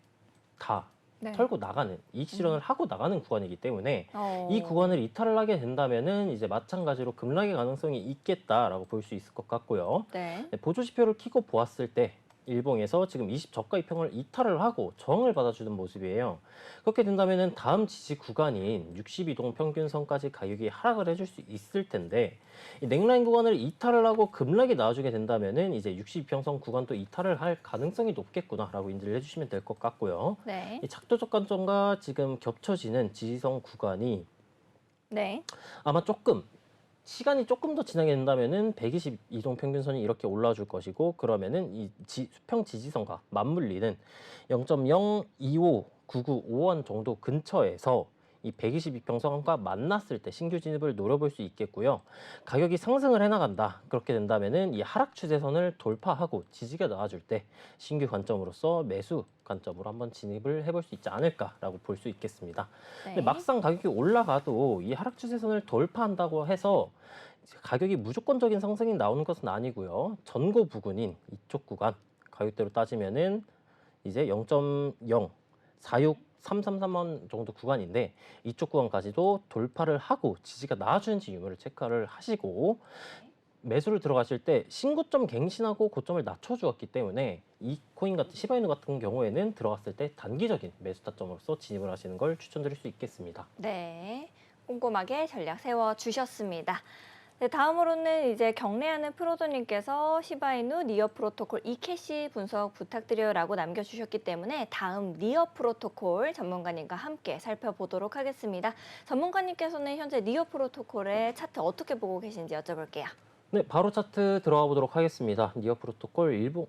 다 네. 털고 나가는, 이익 실현을 하고 나가는 구간이기 때문에 어. 이 구간을 이탈을 하게 된다면은 이제 마찬가지로 급락의 가능성이 있겠다라고 볼 수 있을 것 같고요. 네. 네, 보조지표를 켜고 보았을 때 일봉에서 지금 20저가 2평을 이탈을 하고 저항을 받아주는 모습이에요. 그렇게 된다면은 다음 지지 구간인 62동 평균선까지 가격이 하락을 해줄 수 있을 텐데, 이 넥라인 구간을 이탈을 하고 급락이 나와주게 된다면은 이제 62평선 구간도 이탈을 할 가능성이 높겠구나라고 인지를 해주시면 될 것 같고요. 네. 이 작도적 관점과 지금 겹쳐지는 지지선 구간이 네. 아마 시간이 조금 더 지나게 된다면은 122동 평균선이 이렇게 올라와 줄 것이고, 그러면은 이 수평 지지선과 맞물리는 0.025995원 정도 근처에서 이 122평선과 만났을 때 신규 진입을 노려볼 수 있겠고요. 가격이 상승을 해나간다. 그렇게 된다면은 이 하락 추세선을 돌파하고 지지가 나와줄 때 신규 관점으로서 매수 관점으로 한번 진입을 해볼 수 있지 않을까라고 볼 수 있겠습니다. 네. 근데 막상 가격이 올라가도 이 하락 추세선을 돌파한다고 해서 가격이 무조건적인 상승이 나오는 것은 아니고요. 전고 부근인 이쪽 구간 가격대로 따지면은 이제 0.046 333원 정도 구간인데 이쪽 구간까지도 돌파를 하고 지지가 나와주는지 유무를 체크를 하시고 매수를 들어가실 때 신고점 갱신하고 고점을 낮춰주었기 때문에 이 코인 같은 시바이누 같은 경우에는 들어갔을 때 단기적인 매수 타점으로서 진입을 하시는 걸 추천드릴 수 있겠습니다. 네, 꼼꼼하게 전략 세워주셨습니다. 네, 다음으로는 이제 경례하는 프로도님께서 시바이누 니어 프로토콜 이캐시 분석 부탁드려요라고 남겨주셨기 때문에 다음 니어 프로토콜 전문가님과 함께 살펴보도록 하겠습니다. 전문가님께서는 현재 니어 프로토콜의 차트 어떻게 보고 계신지 여쭤볼게요. 네, 바로 차트 들어가 보도록 하겠습니다. 니어 프로토콜 일본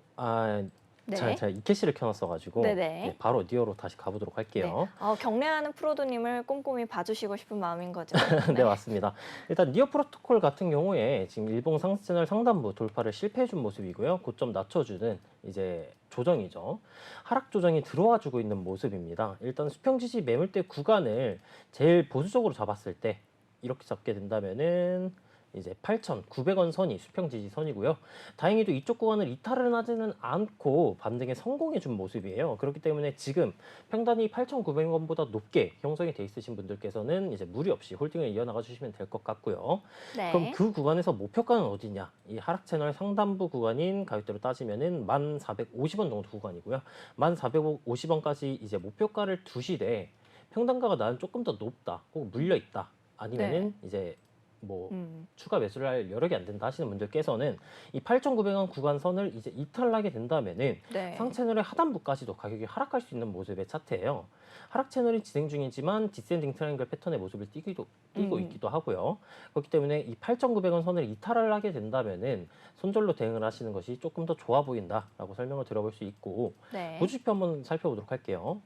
네. 제가 이캐시를 켜놨어가지고 네네. 바로 니어로 다시 가보도록 할게요. 경례하는 프로도님을 꼼꼼히 봐주시고 싶은 마음인 거죠. 네, 맞습니다. 일단 니어 프로토콜 같은 경우에 지금 일봉 상승 채널 상단부 돌파를 실패해준 모습이고요. 고점 낮춰주는 이제 조정이죠. 하락 조정이 들어와주고 있는 모습입니다. 일단 수평 지지 매물대 구간을 제일 보수적으로 잡았을 때 이렇게 잡게 된다면은 이제 8,900원 선이 수평 지지 선이고요. 다행히도 이쪽 구간을 이탈을 하지는 않고 반등에 성공해 준 모습이에요. 그렇기 때문에 지금 평단이 8,900원보다 높게 형성이 돼 있으신 분들께서는 이제 무리 없이 홀딩을 이어나가 주시면 될 것 같고요. 네. 그럼 그 구간에서 목표가는 어디냐? 이 하락 채널 상단부 구간인 가격대로 따지면은 1,450원 정도 구간이고요. 1,450원까지 이제 목표가를 두시되 평단가가 나는 조금 더 높다, 혹은 물려 있다, 아니면은 이제 뭐 추가 매수를 할 여력이 안 된다 하시는 분들께서는 이 8,900원 구간선을 이제 이탈하게 된다면은 네. 상채널의 하단부까지도 가격이 하락할 수 있는 모습의 차트예요. 하락 채널이 진행 중이지만 디센딩 트라이앵글 패턴의 모습을 띠고 있기도 하고요. 그렇기 때문에 이 8,900원 선을 이탈을 하게 된다면은 손절로 대응을 하시는 것이 조금 더 좋아 보인다라고 설명을 들어볼 수 있고, 네. 보주표 한번 살펴보도록 할게요.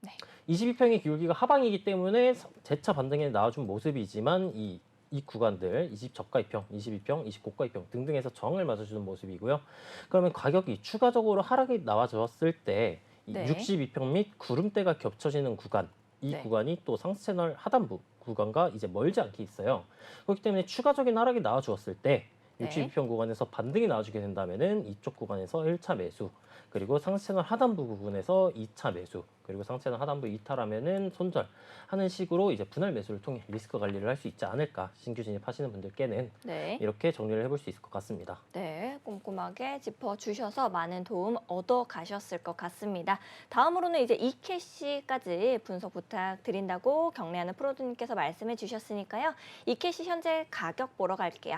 네. 22평의 기울기가 하방이기 때문에 재차 반등에 나와준 모습이지만 이 구간들 20 저가 2평, 22평, 20 고가 2평 등등에서 저항을 맞아주는 모습이고요. 그러면 가격이 추가적으로 하락이 나와줬을 때 네. 62평 및 구름대가 겹쳐지는 구간, 이 네. 구간이 또 상승 채널 하단부 구간과 이제 멀지 않게 있어요. 그렇기 때문에 추가적인 하락이 나와주었을 때 네. 62평 구간에서 반등이 나와주게 된다면은 이쪽 구간에서 1차 매수, 그리고 상승 채널 하단부 부분에서 2차 매수, 그리고 상승 채널 하단부 이탈하면은 손절하는 식으로 이제 분할 매수를 통해 리스크 관리를 할 수 있지 않을까, 신규 진입하시는 분들께는 네. 이렇게 정리를 해볼 수 있을 것 같습니다. 네, 꼼꼼하게 짚어주셔서 많은 도움 얻어 가셨을 것 같습니다. 다음으로는 이제 이캐시까지 분석 부탁드린다고 경례하는 프로님께서 말씀해 주셨으니까요. 이캐시 현재 가격 보러 갈게요.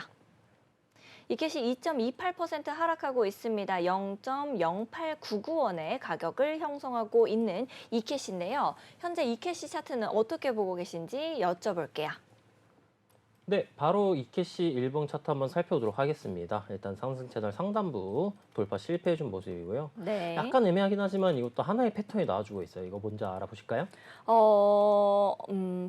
이캐시 2.28% 하락하고 있습니다. 0.0899원의 가격을 형성하고 있는 이캐시인데요. 현재 이캐시 차트는 어떻게 보고 계신지 여쭤볼게요. 네, 바로 이캐시 일봉 차트 한번 살펴보도록 하겠습니다. 일단 상승 채널 상단부 돌파 실패해준 모습이고요. 네. 약간 애매하긴 하지만 이것도 하나의 패턴이 나와주고 있어요. 이거 뭔지 알아보실까요?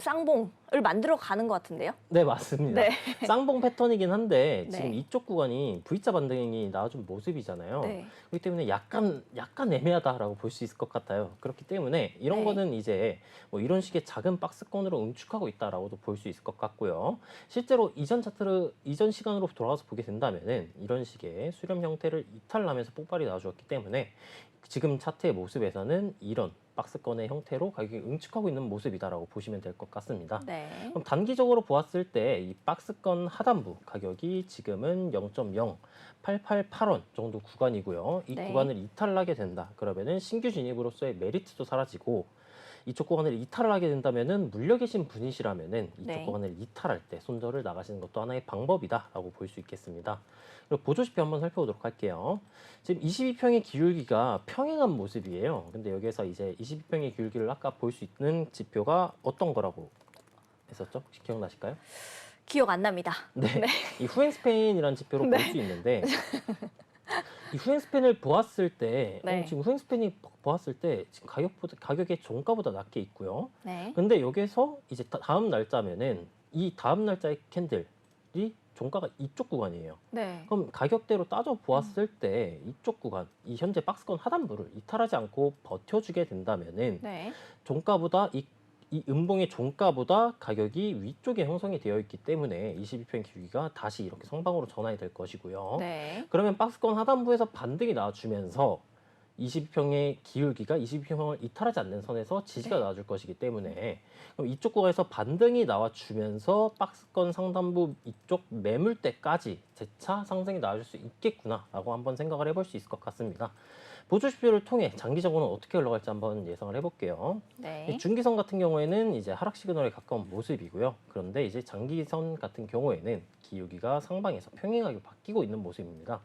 쌍봉을 만들어 가는 것 같은데요. 네, 맞습니다. 네. 쌍봉 패턴이긴 한데 지금 네. 이쪽 구간이 V자 반등이 나와준 모습이잖아요. 네. 그렇기 때문에 약간 애매하다라고 볼 수 있을 것 같아요. 그렇기 때문에 이런 네. 거는 이제 뭐 이런 식의 작은 박스권으로 응축하고 있다라고도 볼 수 있을 것 같고요. 실제로 이전 시간으로 돌아가서 보게 된다면은 이런 식의 수렴 형태를 이탈하면서 폭발이 나와주었기 때문에 지금 차트의 모습에서는 이런 박스권의 형태로 가격이 응축하고 있는 모습이다라고 보시면 될 것 같습니다. 네. 그럼 단기적으로 보았을 때 이 박스권 하단부 가격이 지금은 0.0888원 정도 구간이고요. 이 네. 구간을 이탈하게 된다. 그러면은 신규 진입으로서의 메리트도 사라지고, 이쪽 구간을 이탈을 하게 된다면은 물려 계신 분이시라면은 이쪽 네. 구간을 이탈할 때 손절을 나가시는 것도 하나의 방법이다라고 볼 수 있겠습니다. 그리고 보조지표 한번 살펴보도록 할게요. 지금 22평의 기울기가 평행한 모습이에요. 근데 여기에서 이제 22평의 기울기를 아까 볼 수 있는 지표가 어떤 거라고 했었죠? 혹시 기억나실까요? 기억 안 납니다. 네, 이 후행스팬이라는 지표로 볼 수 있는데 이 후행스팬을 보았을 때 네. 지금 후행스팬이 보았을 때 지금 가격의 종가보다 낮게 있고요. 네. 근데 여기서 이제 다음 날짜면은 이 다음 날짜의 캔들이 종가가 이쪽 구간이에요. 네. 그럼 가격대로 따져 보았을 때 이쪽 구간, 이 현재 박스권 하단부를 이탈하지 않고 버텨주게 된다면은 네. 종가보다 이 음봉의 종가보다 가격이 위쪽에 형성이 되어 있기 때문에 22평 기울기가 다시 이렇게 성방으로 전환이 될 것이고요. 네. 그러면 박스권 하단부에서 반등이 나와주면서 22평의 기울기가 22평을 이탈하지 않는 선에서 지지가 나와줄 것이기 때문에 그럼 이쪽 구간에서 반등이 나와주면서 박스권 상단부 이쪽 매물대까지 재차 상승이 나와줄 수 있겠구나라고 한번 생각을 해볼 수 있을 것 같습니다. 보조지표를 통해 장기적으로는 어떻게 흘러갈지 한번 예상을 해볼게요. 네. 이 중기선 같은 경우에는 이제 하락 시그널에 가까운 모습이고요. 그런데 이제 장기선 같은 경우에는 기울기가 상방에서 평행하게 바뀌고 있는 모습입니다.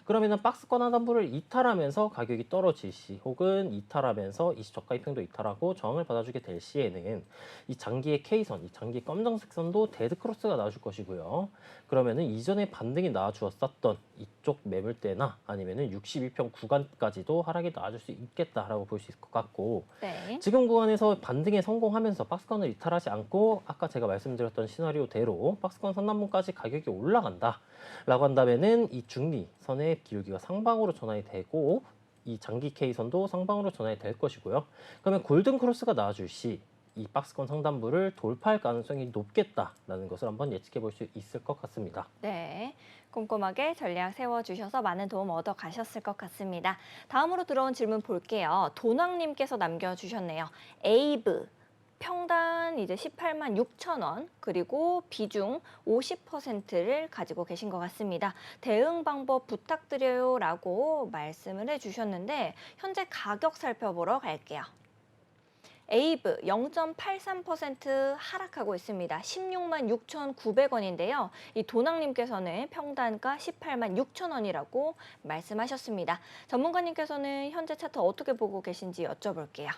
그러면은 박스권 하단부를 이탈하면서 가격이 떨어질 시 혹은 이탈하면서 20저가 이평도 이탈하고 저항을 받아주게 될 시에는 이 장기의 K선, 이 장기 검정색 선도 데드크로스가 나와줄 것이고요. 그러면은 이전에 반등이 나와주었었던 이쪽 매물대나 아니면은 62평 구간까지도 하락이 나와줄 수 있겠다라고 볼 수 있을 것 같고 네. 지금 구간에서 반등에 성공하면서 박스권을 이탈하지 않고 아까 제가 말씀드렸던 시나리오대로 박스권 상단부까지 가격이 올라간다라고 한다면은 이 중기선의 기울기가 상방으로 전환이 되고 이 장기 K선도 상방으로 전환이 될 것이고요. 그러면 골든 크로스가 나와줄 시 이 박스권 상단부를 돌파할 가능성이 높겠다라는 것을 한번 예측해 볼 수 있을 것 같습니다. 네, 꼼꼼하게 전략 세워주셔서 많은 도움 얻어 가셨을 것 같습니다. 다음으로 들어온 질문 볼게요. 도낭님께서 남겨주셨네요. 에이브. 평단 이제 18만 6천 원, 그리고 비중 50%를 가지고 계신 것 같습니다. 대응 방법 부탁드려요 라고 말씀을 해주셨는데 현재 가격 살펴보러 갈게요. 에이브 0.83% 하락하고 있습니다. 16만 6,900원인데요. 이 도낭님께서는 평단가 18만 6천 원이라고 말씀하셨습니다. 전문가님께서는 현재 차트 어떻게 보고 계신지 여쭤볼게요.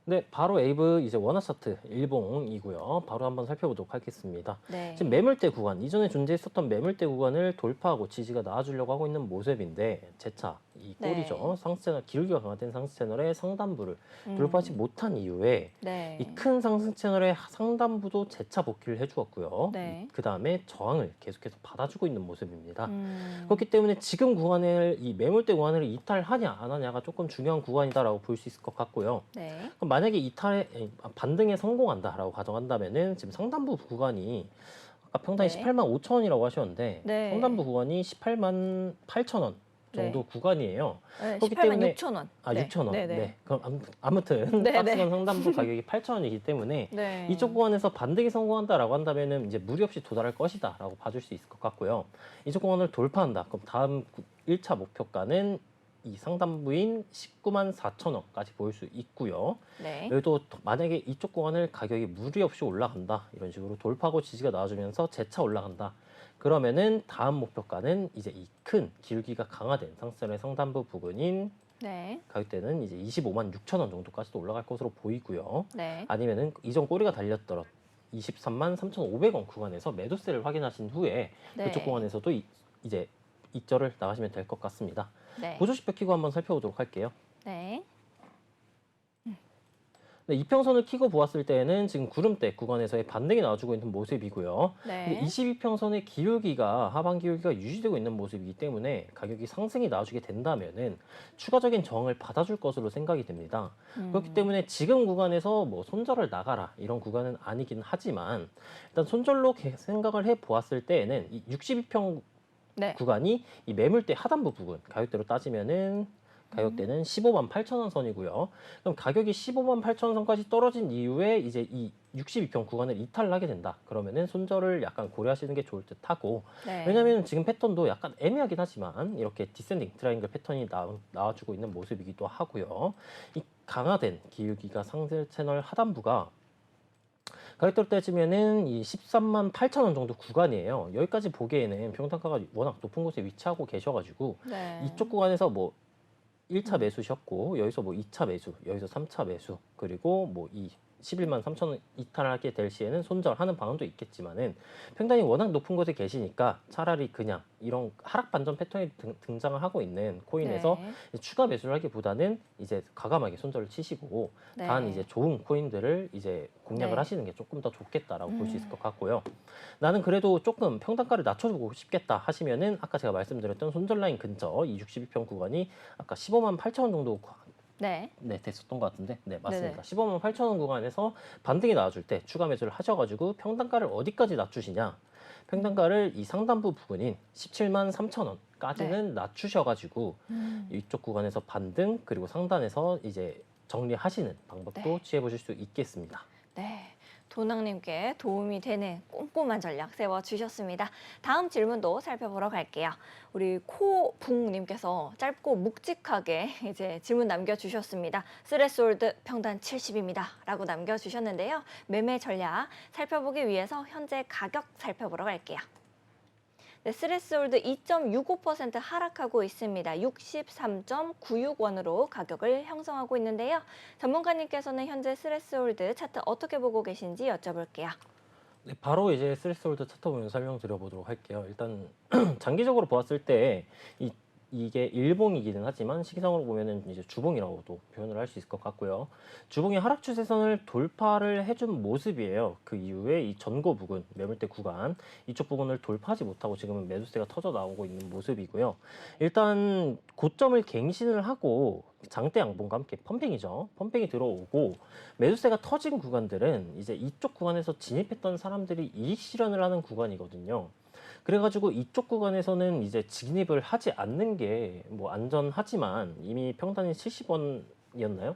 네, 바로 에이브 이제 원화 차트 일봉이고요. 바로 한번 살펴보도록 하겠습니다. 네. 지금 매물대 구간, 이전에 존재했었던 매물대 구간을 돌파하고 지지가 나와주려고 하고 있는 모습인데 재차 이 꼴이죠. 네. 상승 채널, 기울기가 강화된 상승 채널의 상단부를 음. 돌파하지 못한 이후에 네. 이 큰 상승 채널의 상단부도 재차 복귀를 해주었고요. 네. 그 다음에 저항을 계속해서 받아주고 있는 모습입니다. 음. 그렇기 때문에 지금 구간을 이 매물대 구간을 이탈하냐 안 하냐가 조금 중요한 구간이다라고 볼 수 있을 것 같고요. 네. 그럼 만약에 반등에 성공한다라고 가정한다면은 지금 상단부 구간이 아까 평단이 네. 18만 5천 원이라고 하셨는데 네. 상단부 구간이 18만 8천 원 정도 네. 구간이에요. 네, 그렇기 18만 때문에 6천 원. 아, 네. 6천 원. 네, 네. 네. 그럼 아무튼 네, 박스권 네. 상단부 가격이 8천 원이기 때문에 네. 이쪽 구간에서 반등이 성공한다라고 한다면은 이제 무리 없이 도달할 것이다라고 봐줄 수 있을 것 같고요. 이쪽 구간을 돌파한다. 그럼 다음 1차 목표가는 이 상단부인 19만 4천 원까지 보일 수 있고요. 네. 여기도 만약에 이쪽 구간을 가격이 무리 없이 올라간다. 이런 식으로 돌파하고 지지가 나와주면서 재차 올라간다. 그러면은 다음 목표가는 이제 이 큰 기울기가 강화된 상승의 상단부 부근인 네. 가격대는 이제 25만 6천 원 정도까지도 올라갈 것으로 보이고요. 네. 아니면은 이전 꼬리가 달렸던 23만 3,500원 구간에서 매도세를 확인하신 후에 네. 그쪽 구간에서도 이제 입절을 나가시면 될 것 같습니다. 네. 보조지표 켜고 한번 살펴보도록 할게요. 네. 네, 이평선을 켜고 보았을 때는 지금 구름대 구간에서의 반등이 나와주고 있는 모습이고요. 네. 22평선의 기울기가 하반 기울기가 유지되고 있는 모습이기 때문에 가격이 상승이 나와주게 된다면은 추가적인 저항을 받아줄 것으로 생각이 됩니다. 그렇기 때문에 지금 구간에서 뭐 손절을 나가라 이런 구간은 아니긴 하지만 일단 손절로 생각을 해 보았을 때에는 이 62평 네. 구간이 이 매물대 하단부 부분 가격대로 따지면은 가격대는 15만 8천 원 선이고요. 그럼 가격이 15만 8천 원 선까지 떨어진 이후에 이제 이 62평 구간을 이탈을 하게 된다. 그러면은 손절을 약간 고려하시는 게 좋을 듯 하고 네. 왜냐하면 지금 패턴도 약간 애매하긴 하지만 이렇게 디센딩 트라이앵글 패턴이 나와주고 있는 모습이기도 하고요. 이 강화된 기울기가 상승 채널 하단부가 가격대로 따지면은 이 13만 8천 원 정도 구간이에요. 여기까지 보기에는 평단가가 워낙 높은 곳에 위치하고 계셔가지고 네. 이쪽 구간에서 뭐 1차 매수셨고 여기서 뭐 2차 매수, 여기서 3차 매수, 그리고 뭐 이 11만 3천 원 이탈하게 될 시에는 손절하는 방안도 있겠지만은 평단이 워낙 높은 곳에 계시니까 차라리 그냥 이런 하락 반전 패턴이 등장을 하고 있는 코인에서 네. 추가 매수를 하기보다는 이제 과감하게 손절을 치시고 네. 단 이제 좋은 코인들을 이제 공략을 네. 하시는 게 조금 더 좋겠다라고 볼 수 있을 것 같고요. 나는 그래도 조금 평단가를 낮춰주고 싶겠다 하시면은 아까 제가 말씀드렸던 손절 라인 근처 이 62평 구간이 아까 15만 8천 원 정도 네. 네, 됐었던 것 같은데. 네, 맞습니다. 네네. 15만 8천 원 구간에서 반등이 나와줄 때 추가 매수를 하셔가지고 평단가를 어디까지 낮추시냐. 평단가를 이 상단부 부근인 17만 3천 원 구간까지는 낮추셔가지고 이쪽 구간에서 반등 그리고 상단에서 이제 정리하시는 방법도 네. 취해보실 수 있겠습니다. 네. 도낭님께 도움이 되는 꼼꼼한 전략 세워주셨습니다. 다음 질문도 살펴보러 갈게요. 우리 코붕님께서 짧고 묵직하게 이제 질문 남겨주셨습니다. 스레스홀드 평단 70입니다. 라고 남겨주셨는데요. 매매 전략 살펴보기 위해서 현재 가격 살펴보러 갈게요. 네, 스레스홀드 2.65% 하락하고 있습니다. 63.96원으로 가격을 형성하고 있는데요. 전문가님께서는 현재 스레스홀드 차트 어떻게 보고 계신지 여쭤볼게요. 네, 바로 이제 스레스홀드 차트 보면서 설명드려보도록 할게요. 일단 장기적으로 보았을 때 이게 일봉이기는 하지만 시기상으로 보면은 이제 주봉이라고도 표현을 할 수 있을 것 같고요. 주봉이 하락 추세선을 돌파를 해준 모습이에요. 그 이후에 이 전고 부근, 매물대 구간 이쪽 부분을 돌파하지 못하고 지금은 매수세가 터져 나오고 있는 모습이고요. 일단 고점을 갱신을 하고 장대 양봉과 함께 펌핑이죠. 펌핑이 들어오고 매수세가 터진 구간들은 이제 이쪽 구간에서 진입했던 사람들이 이익 실현을 하는 구간이거든요. 그래가지고 이쪽 구간에서는 이제 진입을 하지 않는 게 뭐 안전하지만 이미 평단이 70원이었나요?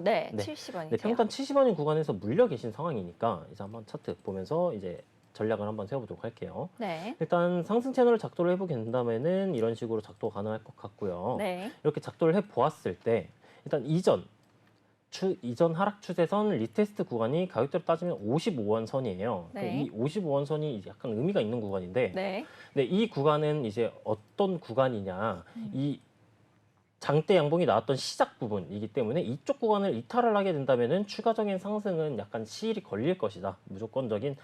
네, 네. 70원이세요. 네, 평단 70원인 구간에서 물려 계신 상황이니까 이제 한번 차트 보면서 이제 전략을 한번 세워보도록 할게요. 네. 일단 상승 채널을 작도를 해보게 된다면은 이런 식으로 작도가 가능할 것 같고요. 네. 이렇게 작도를 해보았을 때 일단 이전 하락 추세선 리테스트 구간이 가격대로 따지면 55원 선이에요. 네. 이 55원 선이 약간 의미가 있는 구간인데, 네. 네, 이 구간은 이제 어떤 구간이냐, 이 장대 양봉이 나왔던 시작 부분이기 때문에 이쪽 구간을 이탈을 하게 된다면은 추가적인 상승은 약간 시일이 걸릴 것이다. 무조건적인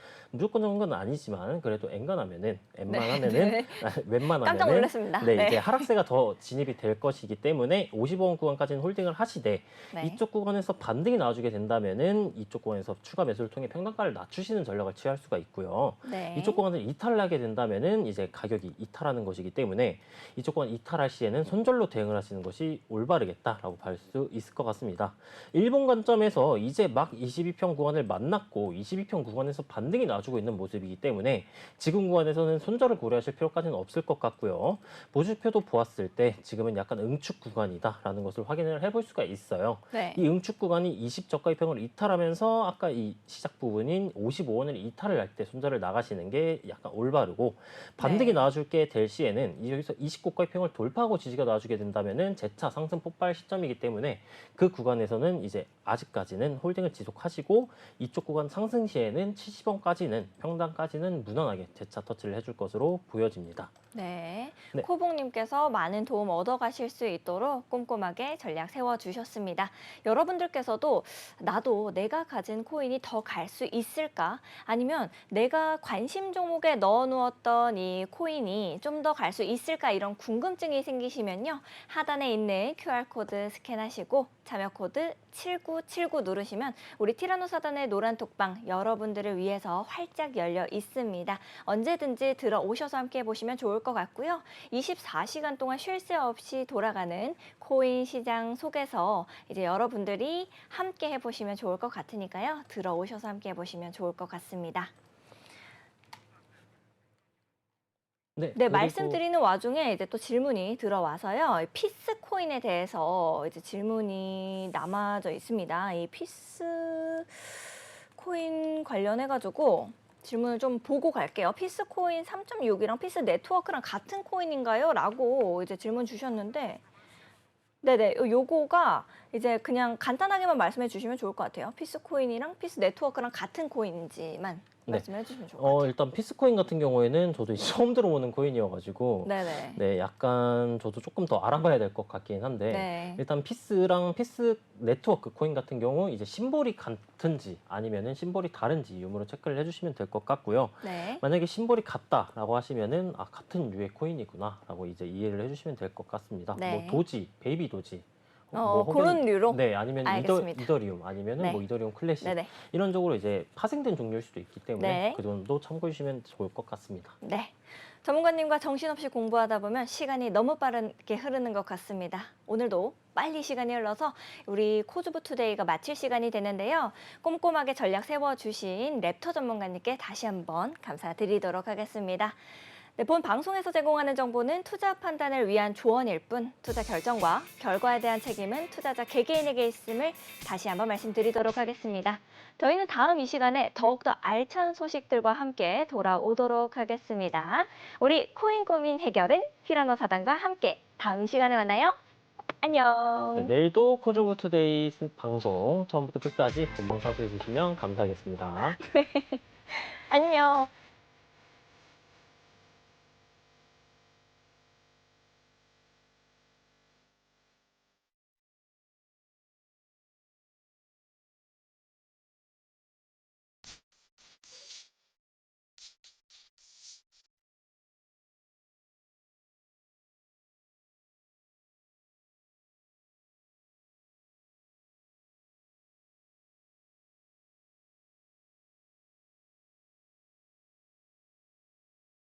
건 아니지만 그래도 웬만하면은 네. 깜짝 웬만하면은 놀랐습니다. 네, 네. 이제 하락세가 더 진입이 될 것이기 때문에 55원 구간까지는 홀딩을 하시되 네. 이쪽 구간에서 반등이 나와주게 된다면은 이쪽 구간에서 추가 매수를 통해 평단가를 낮추시는 전략을 취할 수가 있고요. 네. 이쪽 구간을 이탈을 하게 된다면은 이제 가격이 이탈하는 것이기 때문에 이쪽 구간 이탈할 시에는 손절로 대응을 하시는 것이 올바르겠다라고 볼 수 있을 것 같습니다. 일본 관점에서 이제 막 22평 구간을 만났고 22평 구간에서 반등이 나와주고 있는 모습이기 때문에 지금 구간에서는 손절을 고려하실 필요까지는 없을 것 같고요. 보주표도 보았을 때 지금은 약간 응축 구간이다라는 것을 확인을 해볼 수가 있어요. 네. 이 응축 구간이 20저가 이평을 이탈하면서 아까 이 시작 부분인 55원을 이탈을 할 때 손절을 나가시는 게 약간 올바르고 반등이 네. 나와줄게 될 시에는 여기서 20고가 이평을 돌파하고 지지가 나와주게 된다면은 재차 상승 폭발 시점이기 때문에 그 구간에서는 이제 아직까지는 홀딩을 지속하시고 이쪽 구간 상승 시에는 70원까지는 평단까지는 무난하게 재차 터치를 해줄 것으로 보여집니다. 네. 네. 코봉님께서 많은 도움 얻어가실 수 있도록 꼼꼼하게 전략 세워주셨습니다. 여러분들께서도 나도 내가 가진 코인이 더 갈 수 있을까? 아니면 내가 관심 종목에 넣어놓았던 이 코인이 좀 더 갈 수 있을까? 이런 궁금증이 생기시면요. 하단에 있는 QR코드 스캔하시고 참여 코드 7979 누르시면 우리 티라노사단의 노란 톡방 여러분들을 위해서 활짝 열려 있습니다. 언제든지 들어오셔서 함께 해보시면 좋을 것 같고요. 24시간 동안 쉴 새 없이 돌아가는 코인 시장 속에서 이제 여러분들이 함께 해보시면 좋을 것 같으니까요. 들어오셔서 함께 해보시면 좋을 것 같습니다. 네, 네, 그리고 말씀드리는 와중에 이제 또 질문이 들어와서요. 피스 코인에 대해서 이제 질문이 남아져 있습니다. 이 피스 코인 관련해가지고 질문을 좀 보고 갈게요. 피스 코인 3.6이랑 피스 네트워크랑 같은 코인인가요? 라고 이제 질문 주셨는데, 네네, 요거가 이제 그냥 간단하게만 말씀해 주시면 좋을 것 같아요. 피스 코인이랑 피스 네트워크랑 같은 코인인지만 네. 말씀해 주시면 좋을 것 같아요. 일단 피스코인 같은 경우에는 저도 이제 처음 들어보는 코인이어가지고 네네. 네, 약간 저도 조금 더 알아봐야 될 것 같긴 한데 네. 일단 피스랑 피스 네트워크 코인 같은 경우 이제 심볼이 같은지 아니면은 심볼이 다른지 유무로 체크를 해주시면 될 것 같고요. 네. 만약에 심볼이 같다라고 하시면은 같은 류의 코인이구나라고 이제 이해를 해주시면 될 것 같습니다. 네. 뭐 도지, 베이비 도지. 그런 류로? 네, 아니면 알겠습니다. 이더리움 아니면은 네. 뭐 이더리움 클래식 네네. 이런 쪽으로 이제 파생된 종류일 수도 있기 때문에 네. 그 정도 참고해 주시면 좋을 것 같습니다. 네. 전문가님과 정신없이 공부하다 보면 시간이 너무 빠르게 흐르는 것 같습니다. 오늘도 빨리 시간이 흘러서 우리 코즈부 투데이가 마칠 시간이 되는데요. 꼼꼼하게 전략 세워주신 랩터 전문가님께 다시 한번 감사드리도록 하겠습니다. 네, 본 방송에서 제공하는 정보는 투자 판단을 위한 조언일 뿐 투자 결정과 결과에 대한 책임은 투자자 개개인에게 있음을 다시 한번 말씀드리도록 하겠습니다. 저희는 다음 이 시간에 더욱더 알찬 소식들과 함께 돌아오도록 하겠습니다. 우리 코인 고민 해결은 피라노 사단과 함께 다음 시간에 만나요. 안녕. 네, 내일도 코조구 투데이 방송 처음부터 끝까지 본방 사수해 주시면 감사하겠습니다. 안녕.